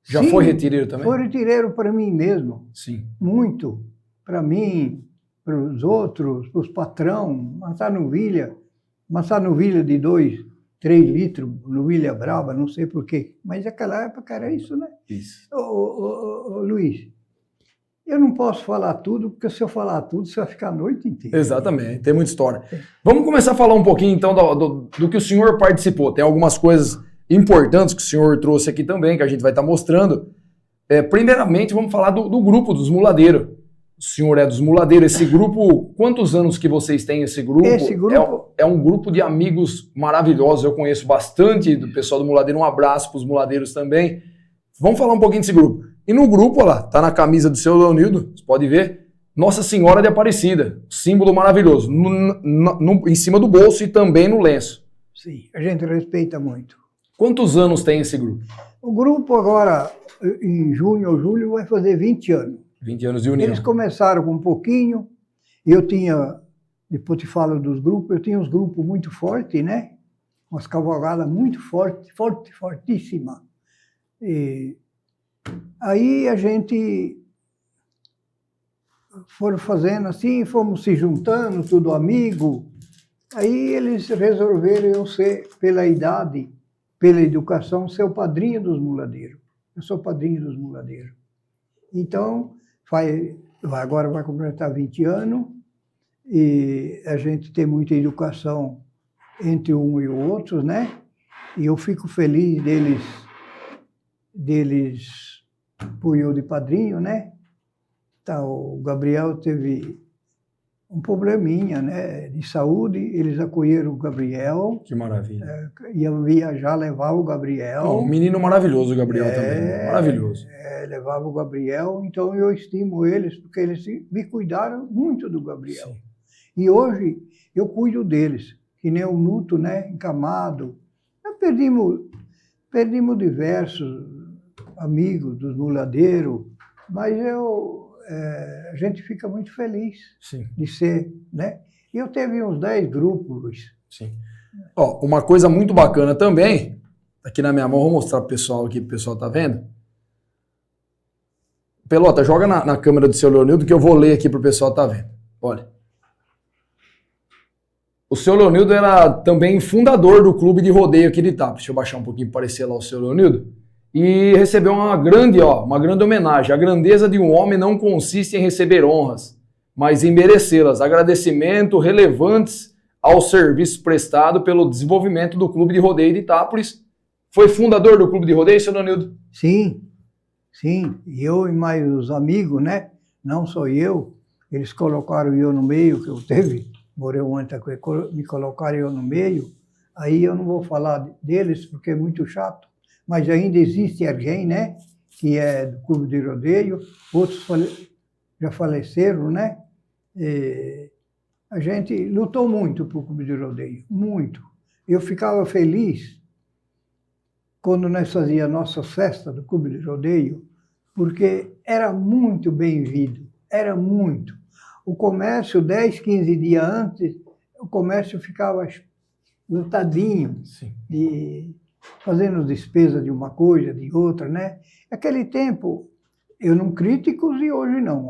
Já Sim, foi retireiro também? Foi retireiro para mim mesmo. Sim. Muito. Para mim, para os outros, para os patrão, maçã novilha de 2, 3 litros, novilha brava, não sei porquê. Mas naquela época era isso, né? Isso. Ô, Luiz, eu não posso falar tudo, porque se eu falar tudo, você vai ficar a noite inteira. Exatamente, tem muita história. Vamos começar a falar um pouquinho, então, do que o senhor participou. Tem algumas coisas importantes que o senhor trouxe aqui também, que a gente vai estar mostrando. Primeiramente, vamos falar do grupo dos muladeiros. O senhor é dos muladeiros. Esse grupo, quantos anos que vocês têm esse grupo? Esse grupo é um grupo de amigos maravilhosos. Eu conheço bastante do pessoal do muladeiro. Um abraço para os muladeiros também. Vamos falar um pouquinho desse grupo. E no grupo, olha lá, tá na camisa do seu Leonildo, você pode ver, Nossa Senhora de Aparecida, símbolo maravilhoso, em cima do bolso e também no lenço. Sim, a gente respeita muito. Quantos anos tem esse grupo? O grupo agora, em junho ou julho, vai fazer 20 anos. 20 anos de união. Eles começaram com um pouquinho, eu tinha, depois te falo dos grupos, eu tinha uns grupos muito fortes, né? Umas cavalgadas muito fortes, fortíssimas. E aí a gente foram fazendo assim, fomos se juntando, tudo amigo. Aí eles resolveram eu ser, pela idade, pela educação, ser o padrinho dos muladeiros. Eu sou padrinho dos muladeiros. Então, agora vai completar 20 anos, e a gente tem muita educação entre um e o outro, né? E eu fico feliz deles pôr eu de padrinho, né? Tá, o Gabriel teve um probleminha, né, de saúde, eles acolheram o Gabriel. Que maravilha. Iam viajar, levar o Gabriel. Um menino maravilhoso, o Gabriel também. Maravilhoso. Levava o Gabriel, então eu estimo eles, porque eles me cuidaram muito do Gabriel. Sim. E hoje eu cuido deles, que nem o Nuto, né, encamado. Perdimos diversos amigos dos muladeiros, mas a gente fica muito feliz. Sim. De ser, né? E eu teve uns 10 grupos, Luiz. Sim. Ó, uma coisa muito bacana também, aqui na minha mão, vou mostrar pro pessoal aqui, pro pessoal tá vendo. Pelota, joga na câmera do seu Leonildo que eu vou ler aqui pro pessoal tá vendo. Olha. O seu Leonildo era também fundador do clube de rodeio aqui de Itápolis. Deixa eu baixar um pouquinho para aparecer lá o seu Leonildo. E recebeu uma grande homenagem. A grandeza de um homem não consiste em receber honras, mas em merecê-las. Agradecimento relevantes ao serviço prestado pelo desenvolvimento do Clube de Rodeio de Itápolis. Foi fundador do Clube de Rodeio, seu Leonildo? Sim. E eu e mais os amigos, né? Não só eu. Eles colocaram eu no meio, que eu teve. Morreu antes, me colocaram eu no meio. Aí eu não vou falar deles, porque é muito chato. Mas ainda existe alguém, né, que é do Clube de Rodeio, outros já faleceram, né? A gente lutou muito para o Clube de Rodeio, muito. Eu ficava feliz quando nós fazíamos nossas festas do Clube de Rodeio, porque era muito bem-vindo, era muito. O comércio, 10, 15 dias antes, o comércio ficava lotadinho, Sim. Fazendo despesa de uma coisa, de outra, né? Aquele tempo, eu não critico e hoje não.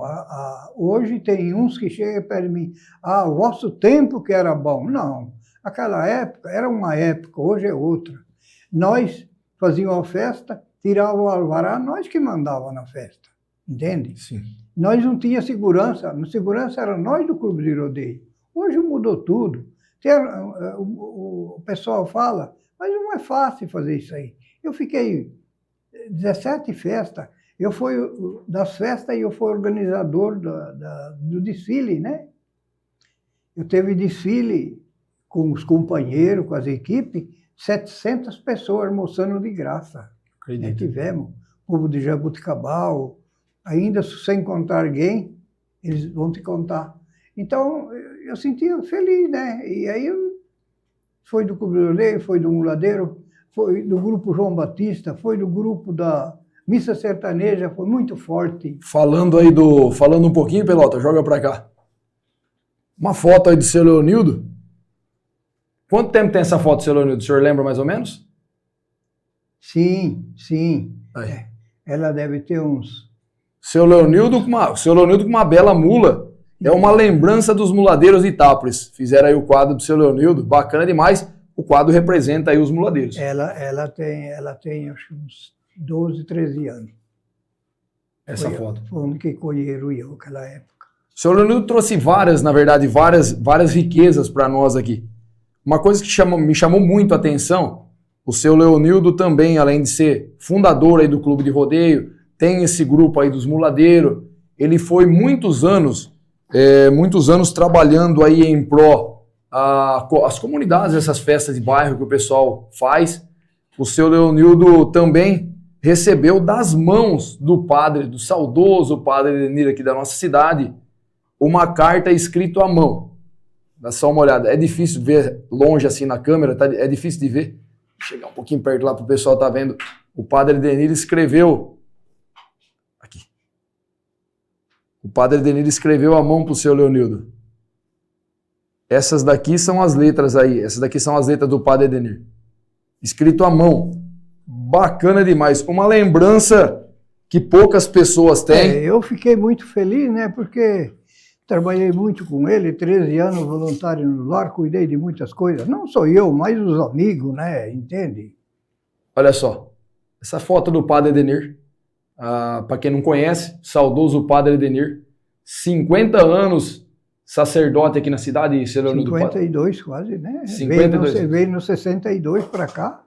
Hoje tem uns que chegam e pedem mim, o vosso tempo que era bom. Não, aquela época era uma época, hoje é outra. Nós fazíamos a festa, tirava o alvará, nós que mandávamos na festa, entende? Sim. Nós não tínhamos segurança, a segurança era nós do Clube de Rodeio. Hoje mudou tudo. O pessoal fala, mas não é fácil fazer isso aí. Eu fiquei 17 festas, eu fui das festas e eu fui organizador do desfile, né? Eu teve desfile com os companheiros, com as equipes, 700 pessoas almoçando de graça. Acredito. Tivemos, o povo de Jabuticabal, ainda sem contar alguém, eles vão te contar. Então, eu sentia feliz, né? E aí, foi do Clube de Rodeio, foi do Muladeiro, foi do grupo João Batista, foi do grupo da Missa Sertaneja, foi muito forte. Falando um pouquinho, Pelota, joga pra cá. Uma foto aí do seu Leonildo. Quanto tempo tem essa foto do seu Leonildo? O senhor lembra mais ou menos? Sim. Aí. Ela deve ter uns... Seu Leonildo com uma bela mula. É uma lembrança dos muladeiros de Itápolis. Fizeram aí o quadro do seu Leonildo. Bacana demais. O quadro representa aí os muladeiros. Ela tem acho, uns 12, 13 anos. Essa foto. Foi onde que colheram eu naquela época. O seu Leonildo trouxe várias riquezas para nós aqui. Uma coisa que me chamou muito a atenção, o seu Leonildo também, além de ser fundador aí do Clube de Rodeio, tem esse grupo aí dos muladeiros. Ele foi muitos anos trabalhando aí em pró as comunidades, essas festas de bairro que o pessoal faz. O seu Leonildo também recebeu das mãos do saudoso padre Edenir aqui da nossa cidade, uma carta escrita à mão. Dá só uma olhada. É difícil ver longe assim na câmera, tá? É difícil de ver. Vou chegar um pouquinho perto lá para o pessoal tá vendo. O padre Edenir escreveu. Aqui. O padre Edenir escreveu à mão para o seu Leonildo. Essas daqui são as letras aí. Essas daqui são as letras do padre Edenir. Escrito à mão. Bacana demais. Uma lembrança que poucas pessoas têm. Eu fiquei muito feliz, né? Porque trabalhei muito com ele, 13 anos voluntário no lar, cuidei de muitas coisas. Não só eu, mas os amigos, né? Entende? Olha só. Essa foto do padre Edenir. Para quem não conhece, saudoso padre Edenir. 50 anos sacerdote aqui na cidade. 52 quase, né? 52. Veio no 62 para cá.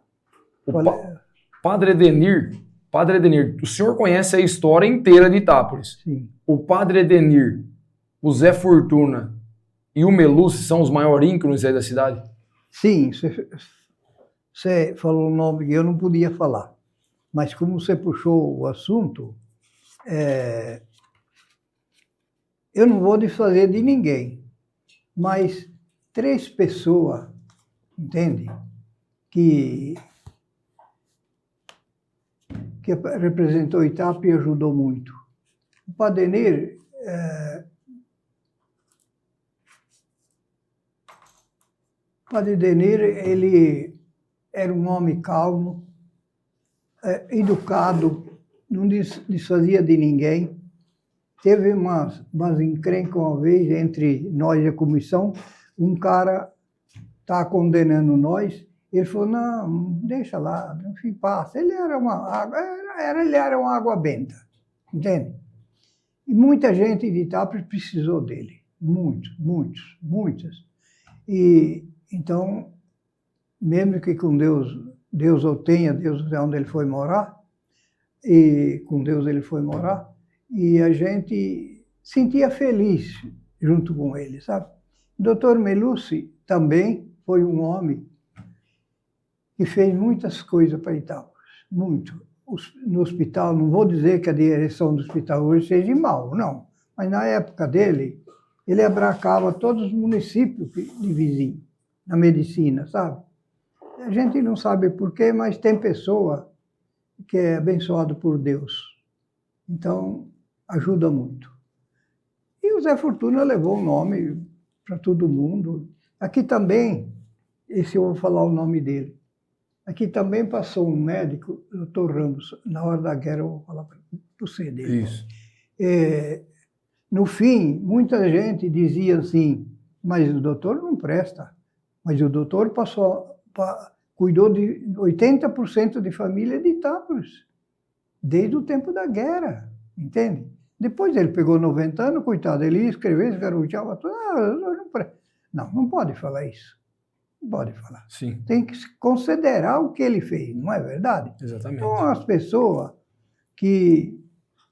Padre Edenir, o senhor conhece a história inteira de Itápolis. Sim. O Padre Edenir, o Zé Fortuna e o Melucci são os maiores ícones aí da cidade? Sim, você falou um nome que eu não podia falar. Mas como você puxou o assunto, eu não vou desfazer de ninguém, mas 3 pessoas, entende? Que representou Itápolis e ajudou muito. O Padre Edenir, ele era um homem calmo, educado, não desfazia de ninguém. Teve umas encrencas uma vez entre nós e a comissão, um cara está condenando nós, ele falou, não, deixa lá, não se passa. Ele era uma água benta, entende? E muita gente de Itápolis precisou dele, muitas. E então, mesmo que com Deus o tenha, Deus é onde ele foi morar, e com Deus ele foi morar, e a gente sentia feliz junto com ele, sabe? O doutor Melucci também foi um homem que fez muitas coisas para Itápolis, muito. No hospital, não vou dizer que a direção do hospital hoje seja mal, não, mas na época dele, ele abracava todos os municípios de vizinho, na medicina, sabe? A gente não sabe porquê, mas tem pessoa que é abençoado por Deus. Então, ajuda muito. E o Zé Fortuna levou o nome para todo mundo. Aqui também, esse eu vou falar o nome dele, aqui também passou um médico, o Dr. Ramos, na hora da guerra, eu vou falar para você dele. Isso. No fim, muita gente dizia assim, mas o doutor não presta. Mas o doutor cuidou de 80% de família de Itápolis, desde o tempo da guerra, entende? Depois ele pegou 90 anos, coitado, ele ia escrever, esgaroteava tudo. Não pode falar isso. Não pode falar. Sim. Tem que considerar o que ele fez, não é verdade? Exatamente. Então, as pessoas que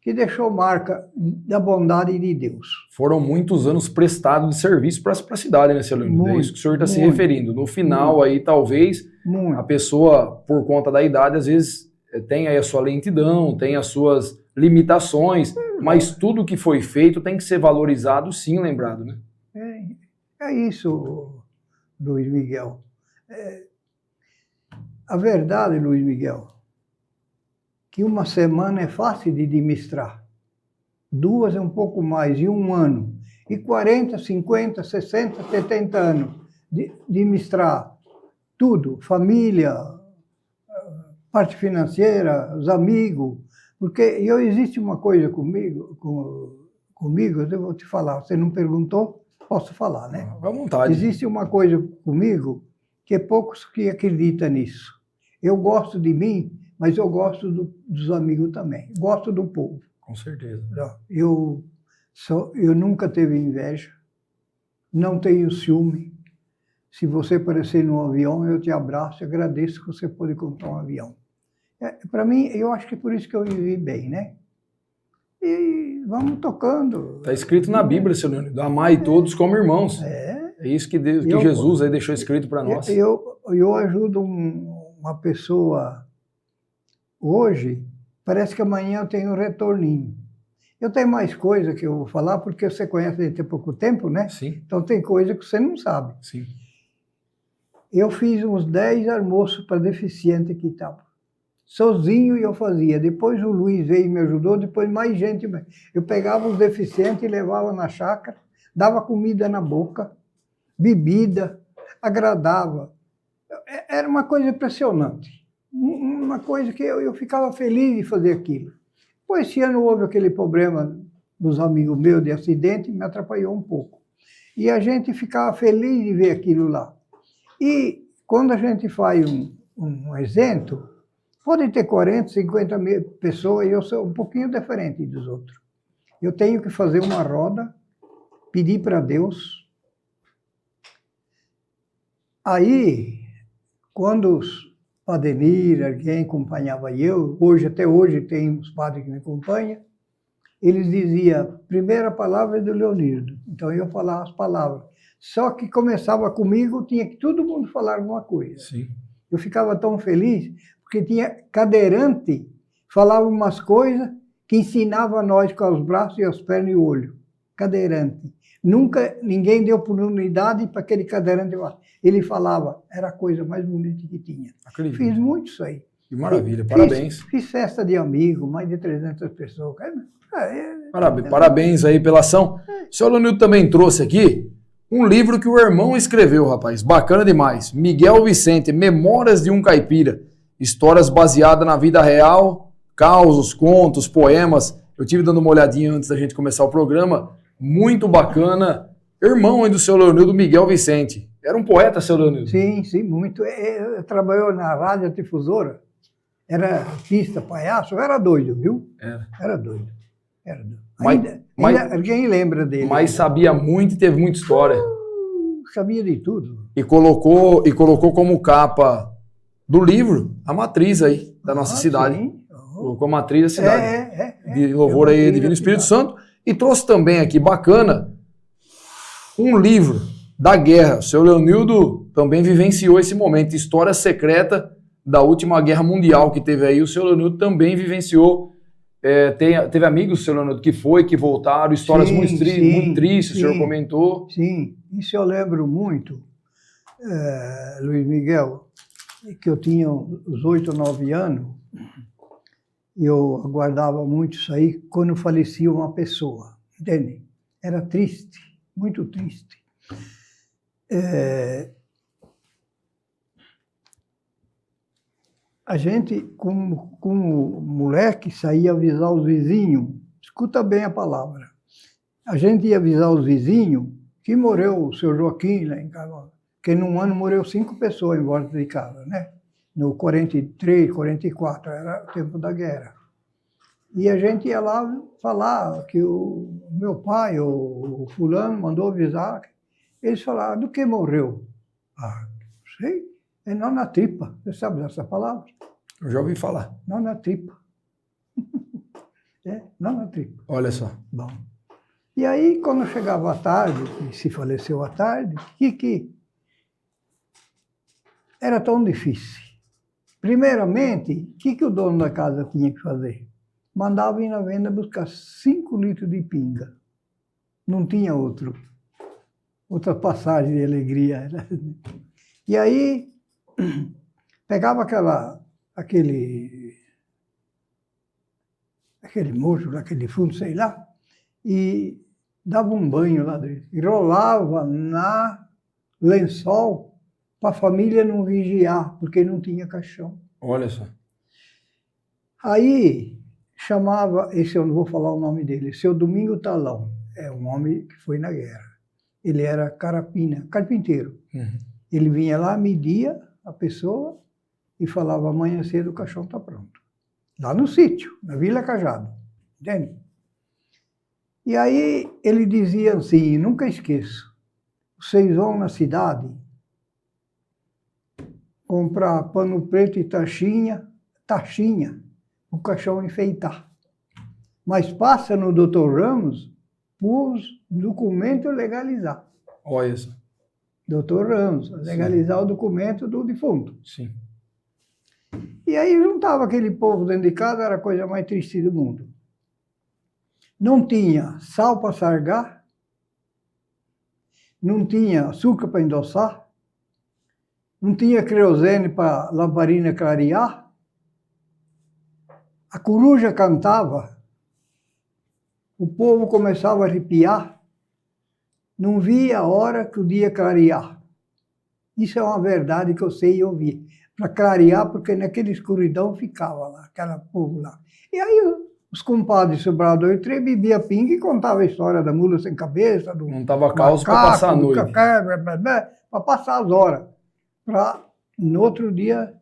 deixou marca da bondade de Deus. Foram muitos anos prestados de serviço para a cidade, né, seu Leonildo? É isso que o senhor está se referindo. No final, aí, talvez, a pessoa, por conta da idade, às vezes, tem aí a sua lentidão, tem as suas limitações, mas tudo que foi feito tem que ser valorizado, sim, lembrado, né? É isso, Luiz Miguel. A verdade, Luiz Miguel, que uma semana é fácil de administrar, 2 é um pouco mais, e 1 ano, e 40, 50, 60, 70 anos de administrar tudo, família, parte financeira, os amigos, porque existe uma coisa comigo, eu vou te falar, você não perguntou, posso falar, né? À vontade. Existe uma coisa comigo que é poucos que acreditam nisso. Eu gosto de mim, mas eu gosto dos amigos também. Gosto do povo. Com certeza. Eu nunca tive inveja, não tenho ciúme. Se você aparecer num avião, eu te abraço e agradeço que você pôde comprar um avião. Para mim, eu acho que é por isso que eu vivi bem, né? E vamos tocando. Está escrito na Bíblia, seu Leonildo, amai todos como irmãos. É isso que Jesus aí deixou escrito para nós. Eu ajudo uma pessoa hoje, parece que amanhã eu tenho um retorninho. Eu tenho mais coisa que eu vou falar, porque você conhece a gente há pouco tempo, né? Sim, Então tem coisa que você não sabe. sim. Eu fiz uns 10 almoços para deficiente que estava. Sozinho eu fazia. Depois o Luiz veio e me ajudou, depois mais gente. Eu pegava os deficientes e levava na chácara, dava comida na boca, bebida, agradava. Era uma coisa impressionante. Uma coisa que eu ficava feliz de fazer aquilo. Pois esse ano houve aquele problema dos amigos meus de acidente, me atrapalhou um pouco. E a gente ficava feliz de ver aquilo lá. E quando a gente faz um evento, pode ter 40, 50 mil pessoas, e eu sou um pouquinho diferente dos outros. Eu tenho que fazer uma roda, pedir para Deus. Aí, quando os Adenir, alguém acompanhava eu, até hoje tem uns padres que me acompanham, eles diziam, primeira palavra é do Leonildo. Então eu falava as palavras. Só que começava comigo, tinha que todo mundo falar alguma coisa. Sim. Eu ficava tão feliz, porque tinha cadeirante, falava umas coisas que ensinava a nós com os braços e as pernas e o olho. Cadeirante. Nunca ninguém deu oportunidade para aquele cadeirante. Ele falava, era a coisa mais bonita que tinha. Acredito. Fiz muito isso aí. Que maravilha, parabéns. Fiz festa de amigo, mais de 300 pessoas. Parabéns aí pela ação. O senhor Leonildo também trouxe aqui um livro que o irmão escreveu, rapaz. Bacana demais. Miguel Vicente, Memórias de um Caipira. Histórias baseadas na vida real, causos, contos, poemas. Eu tive dando uma olhadinha antes da gente começar o programa. Muito bacana. Irmão aí do seu Leonildo, Miguel Vicente. Era um poeta, seu Leonildo? Sim, sim, muito. Ele trabalhou na Rádio Difusora. Era artista, palhaço. Era doido, viu? Era doido. Era doido. Ainda alguém lembra dele. Mas sabia muito e teve muita história. Sabia de tudo. E colocou como capa do livro a matriz aí da nossa cidade. Sim. Colocou a matriz da cidade. De louvor aí, Divino Espírito Santo. E trouxe também aqui, bacana, um livro da guerra. O seu Leonildo também vivenciou esse momento. História secreta da última guerra mundial que teve aí. O seu Leonildo também vivenciou. Teve amigos, seu Leonildo, que voltaram, histórias muito tristes, o senhor comentou. Sim, isso eu lembro muito, Luiz Miguel, que eu tinha uns 8 ou 9 anos, e eu aguardava muito isso aí quando falecia uma pessoa, entende? Era triste, muito triste. A gente, como moleque, saía avisar os vizinhos, escuta bem a palavra, a gente ia avisar os vizinhos que morreu o seu Joaquim lá em casa, que num ano morreu 5 pessoas em volta de casa, né? No 43, 44, era o tempo da guerra. E a gente ia lá falar que o meu pai, o fulano, mandou avisar. Eles falaram, do que morreu? Ah, não sei. É não na tripa. Você sabe dessa palavra? Eu já ouvi falar. Não na tripa. Não na tripa. Olha só. Bom. E aí, quando chegava a tarde, e se faleceu à tarde, que era tão difícil. Primeiramente, o que o dono da casa tinha que fazer? Mandava ir na venda buscar 5 litros de pinga. Não tinha outra passagem de alegria. E aí, pegava aquele mocho, aquele fundo, sei lá, e dava um banho lá dentro. E rolava na lençol para a família não vigiar, porque não tinha caixão. Olha só. Aí chamava, esse eu não vou falar o nome dele, seu Domingo Talão, é um homem que foi na guerra. Ele era carpinteiro. Uhum. Ele vinha lá, media a pessoa e falava, amanhã cedo o caixão está pronto. Lá no sítio, na Vila Cajado, entende? E aí ele dizia assim, nunca esqueço, vocês vão na cidade comprar pano preto e taxinha, o caixão enfeitar. Mas passa no Dr. Ramos os documentos legalizar. Olha isso. Dr. Ramos, legalizar o documento do defunto. Sim. E aí juntava aquele povo dentro de casa, era a coisa mais triste do mundo. não tinha sal para sargar, não tinha açúcar para endossar, não tinha querosene para lamparina clarear, a coruja cantava, o povo começava a arrepiar, não via a hora que o dia clarear. Isso é uma verdade que eu sei ouvir. Para clarear, porque naquela escuridão ficava lá, aquela povo lá. E aí os compadres Sobrador e Trem bebiam pinga e contavam a história da mula sem cabeça, do Montava caos para passar a noite. Para passar as horas. Para, no outro dia,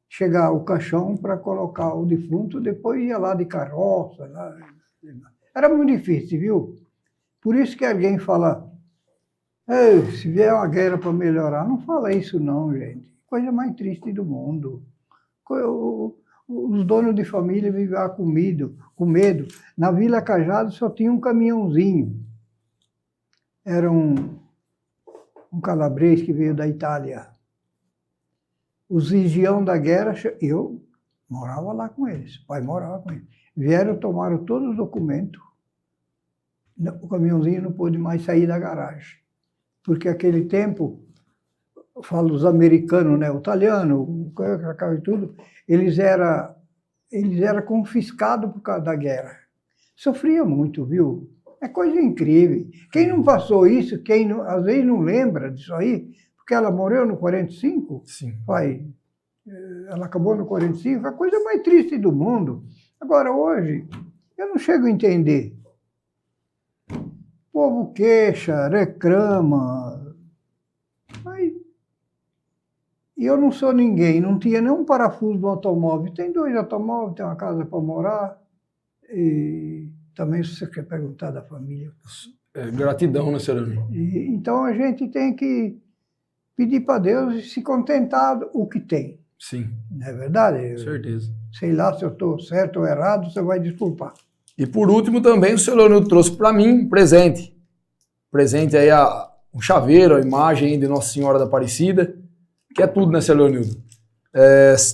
chegar o caixão para colocar o defunto, depois ia lá de carroça. Lá. Era muito difícil, viu? Por isso que alguém fala, se vier uma guerra para melhorar, não fala isso não, gente. Coisa mais triste do mundo. Os donos de família viviam com medo. Na Vila Cajado só tinha um caminhãozinho. Era um calabrês que veio da Itália. Os vigião da guerra, eu morava lá com eles, o pai morava com eles. Vieram, tomaram todos os documentos. O caminhãozinho não pôde mais sair da garagem. Porque aquele tempo, eu falo os americanos, né, o italiano, o e tudo, eles eram confiscados por causa da guerra. Sofria muito, viu? É coisa incrível. Quem não passou isso, às vezes não lembra disso aí, porque ela morreu no 45, Sim. Ela acabou no 45, a coisa mais triste do mundo. Agora, hoje, eu não chego a entender. O povo queixa, reclama, mas eu não sou ninguém, não tinha nenhum parafuso no automóvel. Tem 2 automóveis, tem uma casa para morar, e também se você quer perguntar da família. Gratidão, né, senhor? Então a gente tem que pedir para Deus e se contentar o que tem. Sim. Não é verdade? Com certeza. Sei lá se eu estou certo ou errado, você vai desculpar. E por último também o senhor Leonildo trouxe para mim um presente. Presente aí, um chaveiro, a imagem de Nossa Senhora da Aparecida, que é tudo, né, senhor Leonildo?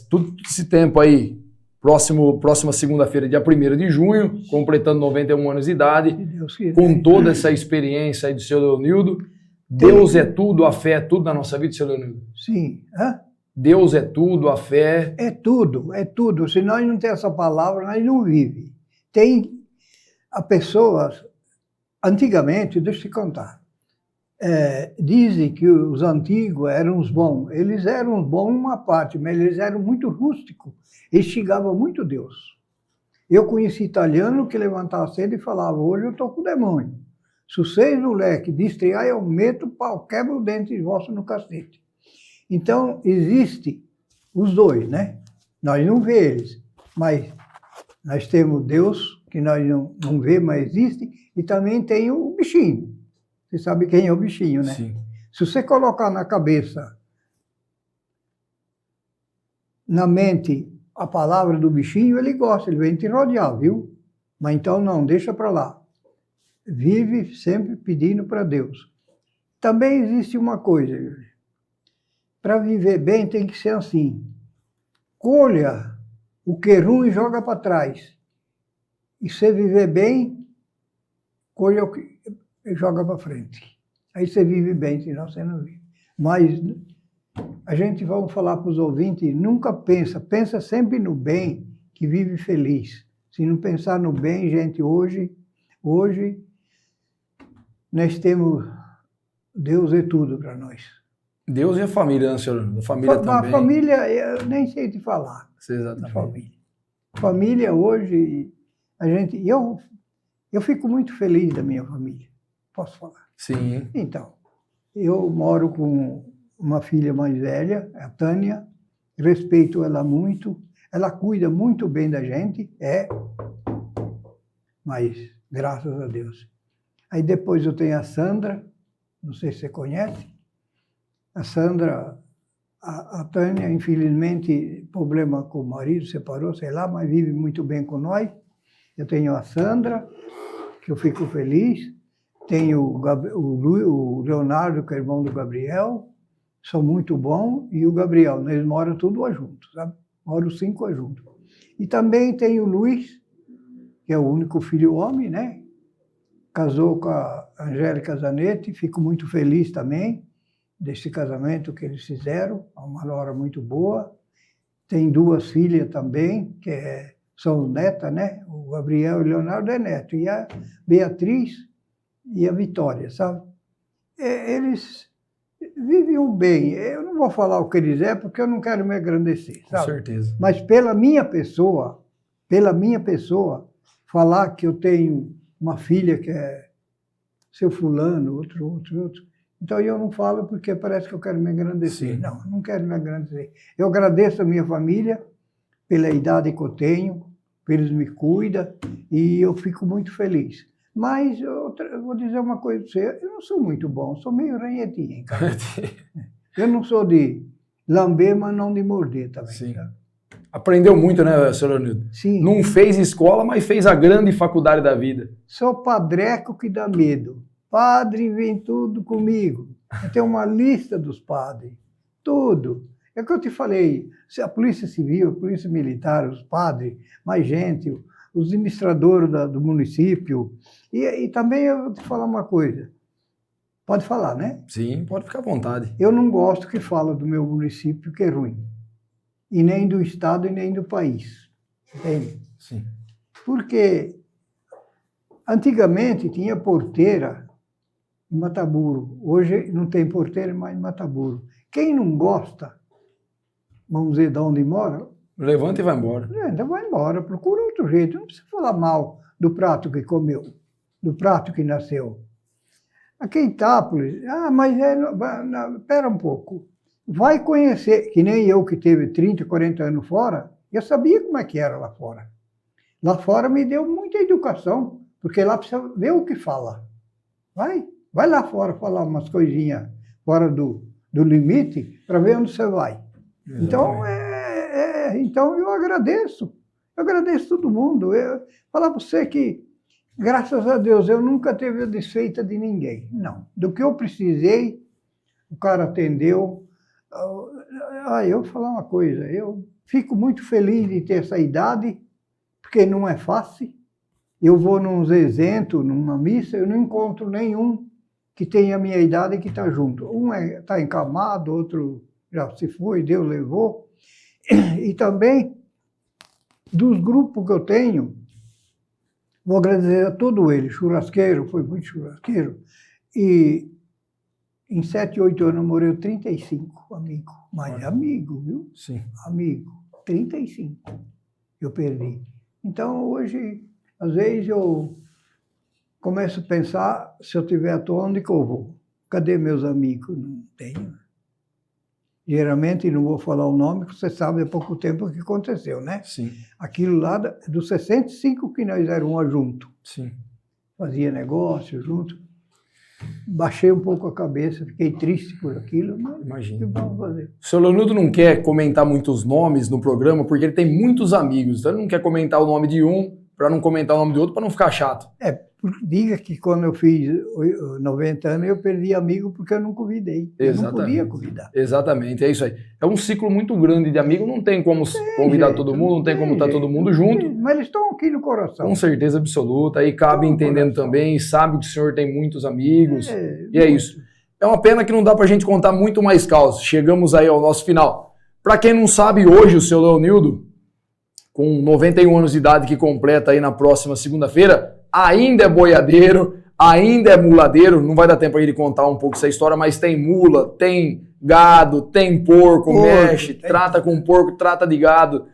Tudo esse tempo aí, próxima segunda-feira, dia 1º de junho, completando 91 anos de idade, Se Deus quiser. com toda essa experiência aí do senhor Leonildo. Deus é tudo, a fé é tudo na nossa vida, senhor Leonildo? Sim. Hã? Deus é tudo, a fé... É tudo, é tudo. Se nós não temos essa palavra, nós não vivemos. Tem a pessoas, antigamente, deixa eu te contar, dizem que os antigos eram os bons. Eles eram os bons numa parte, mas eles eram muito rústicos. Eles xingavam muito Deus. Eu conheci italiano que levantava cedo e falava, hoje eu estou com o demônio. Se vocês, moleque, destriar, eu meto o pau, quebro o dente vosso no cacete. Então, existe os dois, né? Nós não vemos eles, mas nós temos Deus, que nós não vemos, mas existe, e também tem o bichinho. Você sabe quem é o bichinho, né? Sim. Se você colocar na cabeça, na mente, a palavra do bichinho, ele gosta, ele vem te rodear, viu? Mas então não, deixa para lá. Vive sempre pedindo para Deus. Também existe uma coisa, para viver bem tem que ser assim. Colha o que é ruim e joga para trás. E se viver bem, colha o que joga para frente. Aí você vive bem, senão você não vive. Mas a gente vai falar para os ouvintes, nunca pensa sempre no bem, que vive feliz. Se não pensar no bem, gente, hoje nós temos, Deus é tudo para nós. Deus e a família, né, senhor? A família também. A família, eu nem sei te falar. Exatamente. Família hoje, eu fico muito feliz da minha família, posso falar. Sim. Então, eu moro com uma filha mais velha, a Tânia, respeito ela muito, ela cuida muito bem da gente, mas graças a Deus. Aí depois eu tenho a Sandra, não sei se você conhece, a Sandra, a Tânia, infelizmente, problema com o marido, separou, sei lá, mas vive muito bem com nós. Eu tenho a Sandra, que eu fico feliz. Tenho o Leonardo, que é irmão do Gabriel, são muito bons. E o Gabriel, eles moram tudo juntos, sabe? Moram 5 juntos. E também tem o Luiz, que é o único filho homem, né? Casou com a Angélica Zanetti, fico muito feliz também desse casamento que eles fizeram, é uma nora muito boa. Tem 2 filhas também, que são netas, né? O Gabriel e o Leonardo é neto, e a Beatriz e a Vitória, sabe? Eles vivem bem. Eu não vou falar o que eles é, porque eu não quero me engrandecer, sabe? Com certeza. Mas pela minha pessoa, falar que eu tenho uma filha que é seu fulano, outro. Então eu não falo porque parece que eu quero me engrandecer. Sim. Não, eu não quero me engrandecer. Eu agradeço a minha família pela idade que eu tenho, eles me cuidam e eu fico muito feliz. Mas eu vou dizer uma coisa para você, eu não sou muito bom, sou meio ranhetinha em casa. Eu não sou de lamber, mas não de morder também. Sim. Sabe? Aprendeu muito, né, Sr. Leonildo? Sim. Não fez escola, mas fez a grande faculdade da vida. Sou padreco que dá medo. Padre, vem tudo comigo. Eu tenho uma lista dos padres. Tudo. É o que eu te falei. A Polícia Civil, a Polícia Militar, os padres, mais gente, os administradores do município. E também eu vou te falar uma coisa. Pode falar, né? Sim, pode ficar à vontade. Eu não gosto que fala do meu município que é ruim. E nem do estado e nem do país. Entende? Sim. Porque antigamente tinha porteira em Mataburro. Hoje não tem porteira mais em Mataburro. Quem não gosta, vamos dizer, de onde mora, Levanta e vai embora. ainda vai embora, procura outro jeito. Não precisa falar mal do prato que comeu, do prato que nasceu. Aqui em Itápolis, mas espera um pouco. Vai conhecer, que nem eu que teve 30, 40 anos fora, eu sabia como é que era lá fora. Lá fora me deu muita educação, porque lá precisa ver o que fala. Vai lá fora falar umas coisinhas fora do limite para ver onde você vai. Então, então eu agradeço todo mundo. Eu falar para você que, graças a Deus, eu nunca tive a desfeita de ninguém. Não. Do que eu precisei, o cara atendeu. Eu vou falar uma coisa, eu fico muito feliz de ter essa idade, porque não é fácil. Eu vou nos eventos, numa missa, eu não encontro nenhum que tenha a minha idade e que está junto. Um está encamado, outro já se foi, Deus levou. E também, dos grupos que eu tenho, vou agradecer a todos eles. Churrasqueiro, foi muito churrasqueiro. E em 7, 8 anos eu morei 35 amigos. Mas amigo, viu? Sim. Amigo. 35 eu perdi. Então, hoje, às vezes, eu começo a pensar, se eu estiver à toa, onde que eu vou? Cadê meus amigos? Não tenho. Geralmente, não vou falar o nome, porque você sabe há pouco tempo o que aconteceu, né? Sim. Aquilo lá, dos 65 que nós éramos juntos. Sim. Fazia negócio junto. Baixei um pouco a cabeça, fiquei triste por aquilo, mas Imagina. o que vamos fazer? O seu Leonildo não quer comentar muitos nomes no programa, porque ele tem muitos amigos. Então ele não quer comentar o nome de um, para não comentar o nome do outro, para não ficar chato. Diga que quando eu fiz 90 anos, eu perdi amigo porque eu não convidei. Eu não podia convidar. Exatamente, é isso aí. É um ciclo muito grande de amigos, não tem como convidar todo mundo, não tem como estar todo mundo junto. Mas eles estão aqui no coração. Com certeza absoluta, e cabe entendendo também, sabe que o senhor tem muitos amigos, e é isso. É uma pena que não dá pra gente contar muito mais causas. Chegamos aí ao nosso final. Pra quem não sabe, hoje o seu Leonildo, com 91 anos de idade, que completa aí na próxima segunda-feira, ainda é boiadeiro, ainda é muladeiro, não vai dar tempo aí de contar um pouco essa história, mas tem mula, tem gado, tem porco, mexe, trata com porco, trata de gado,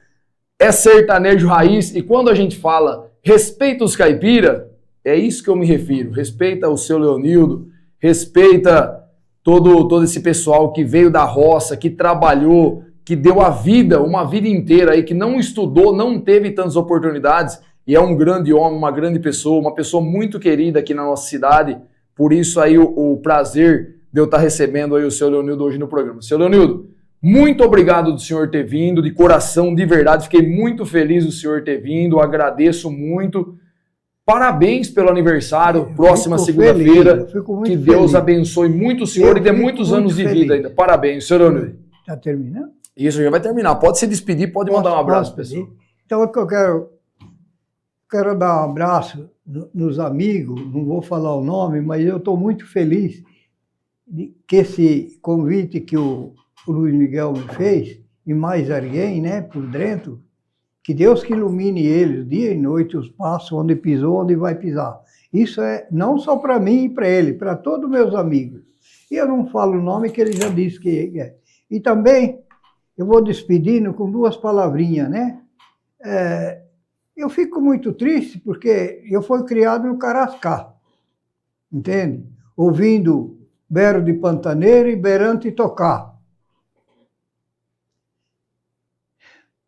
é sertanejo raiz, e quando a gente fala respeita os caipira, é isso que eu me refiro, respeita o seu Leonildo, respeita todo esse pessoal que veio da roça, que trabalhou, que deu a vida, uma vida inteira aí, que não estudou, não teve tantas oportunidades, e é um grande homem, uma grande pessoa, uma pessoa muito querida aqui na nossa cidade. Por isso aí o prazer de eu estar recebendo aí o seu Leonildo hoje no programa. Seu Leonildo, muito obrigado do senhor ter vindo, de coração, de verdade. Fiquei muito feliz do senhor ter vindo, agradeço muito. Parabéns pelo aniversário, próxima segunda-feira. Que Deus abençoe muito o senhor e dê muitos anos de vida ainda. Parabéns, seu Leonildo. Está terminando? Isso, já vai terminar. Pode se despedir, pode mandar um abraço, pessoal. Então, o que eu quero quero dar um abraço nos amigos, não vou falar o nome, mas eu estou muito feliz que esse convite que o Luiz Miguel me fez, e mais alguém, né, por dentro, que Deus que ilumine eles dia e noite, os passos, onde pisou, onde vai pisar. Isso é não só para mim e para ele, para todos os meus amigos. E eu não falo o nome que ele já disse que é. E também, eu vou despedindo com 2 palavrinhas, né? Eu fico muito triste porque eu fui criado no Carascá, entende? Ouvindo Berro de Pantaneiro e Berante tocar.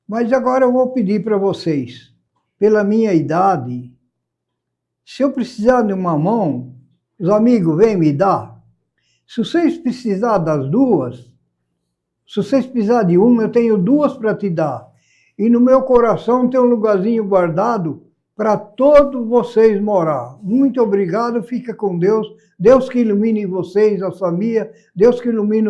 Mas agora eu vou pedir para vocês, pela minha idade, se eu precisar de uma mão, os amigos vêm me dar. Se vocês precisarem das 2, se vocês precisarem de uma, eu tenho 2 para te dar. E no meu coração tem um lugarzinho guardado para todos vocês morar. Muito obrigado, fica com Deus. Deus que ilumine vocês, a família. Deus que ilumine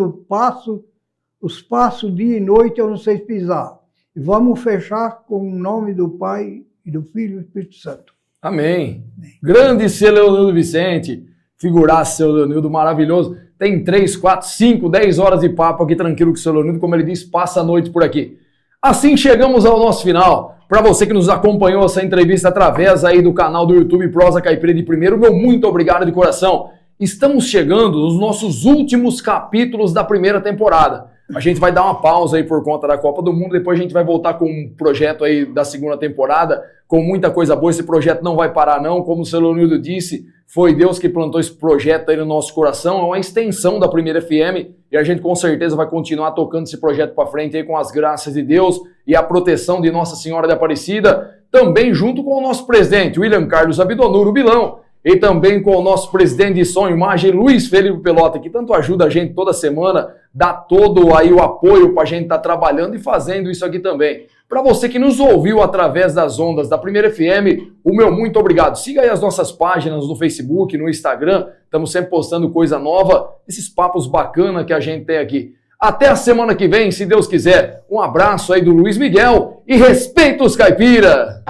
os passos dia e noite, eu não sei pisar. E vamos fechar com o nome do Pai, e do Filho e do Espírito Santo. Amém. Grande seu Leonildo Vicente, figuraça, seu Leonildo, maravilhoso. Tem 3, 4, 5, 10 horas de papo aqui, tranquilo com o seu Leonildo, como ele diz, passa a noite por aqui. Assim chegamos ao nosso final. Para você que nos acompanhou essa entrevista através aí do canal do YouTube Prosa Caipira de Primeira, meu muito obrigado de coração. Estamos chegando nos nossos últimos capítulos da primeira temporada. A gente vai dar uma pausa aí por conta da Copa do Mundo, depois a gente vai voltar com um projeto aí da segunda temporada, com muita coisa boa. Esse projeto não vai parar não, como o seu Leonildo disse, foi Deus que plantou esse projeto aí no nosso coração, é uma extensão da Primeira FM, e a gente com certeza vai continuar tocando esse projeto para frente aí com as graças de Deus e a proteção de Nossa Senhora de Aparecida, também junto com o nosso presidente, William Carlos Abidonuro Bilão, e também com o nosso presidente de som e imagem, Luiz Felipe Pelota, que tanto ajuda a gente toda semana, dá todo aí o apoio para a gente estar trabalhando e fazendo isso aqui também. Para você que nos ouviu através das ondas da Primeira FM, o meu muito obrigado. Siga aí as nossas páginas no Facebook, no Instagram, estamos sempre postando coisa nova, esses papos bacanas que a gente tem aqui. Até a semana que vem, se Deus quiser. Um abraço aí do Luiz Miguel e respeita os caipira!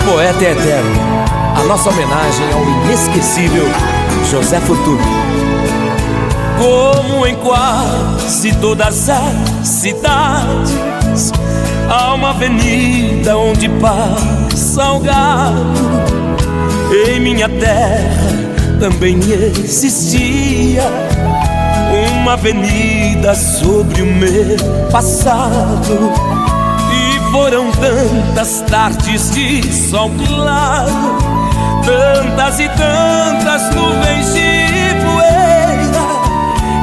Poeta é eterno, a nossa homenagem ao inesquecível José Fortuny. Como em quase todas as cidades, há uma avenida onde passa o gado. Em minha terra também existia uma avenida sobre o meu passado. Foram tantas tardes de sol claro, tantas e tantas nuvens de poeira,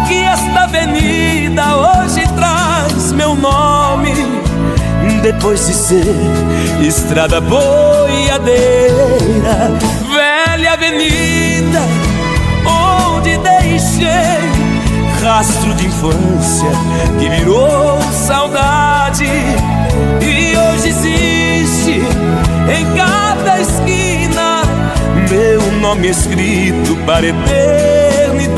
que esta avenida hoje traz meu nome, depois de ser estrada boiadeira. Velha avenida onde deixei rastro de infância que virou saudade, e hoje existe em cada esquina meu nome escrito para a eternidade.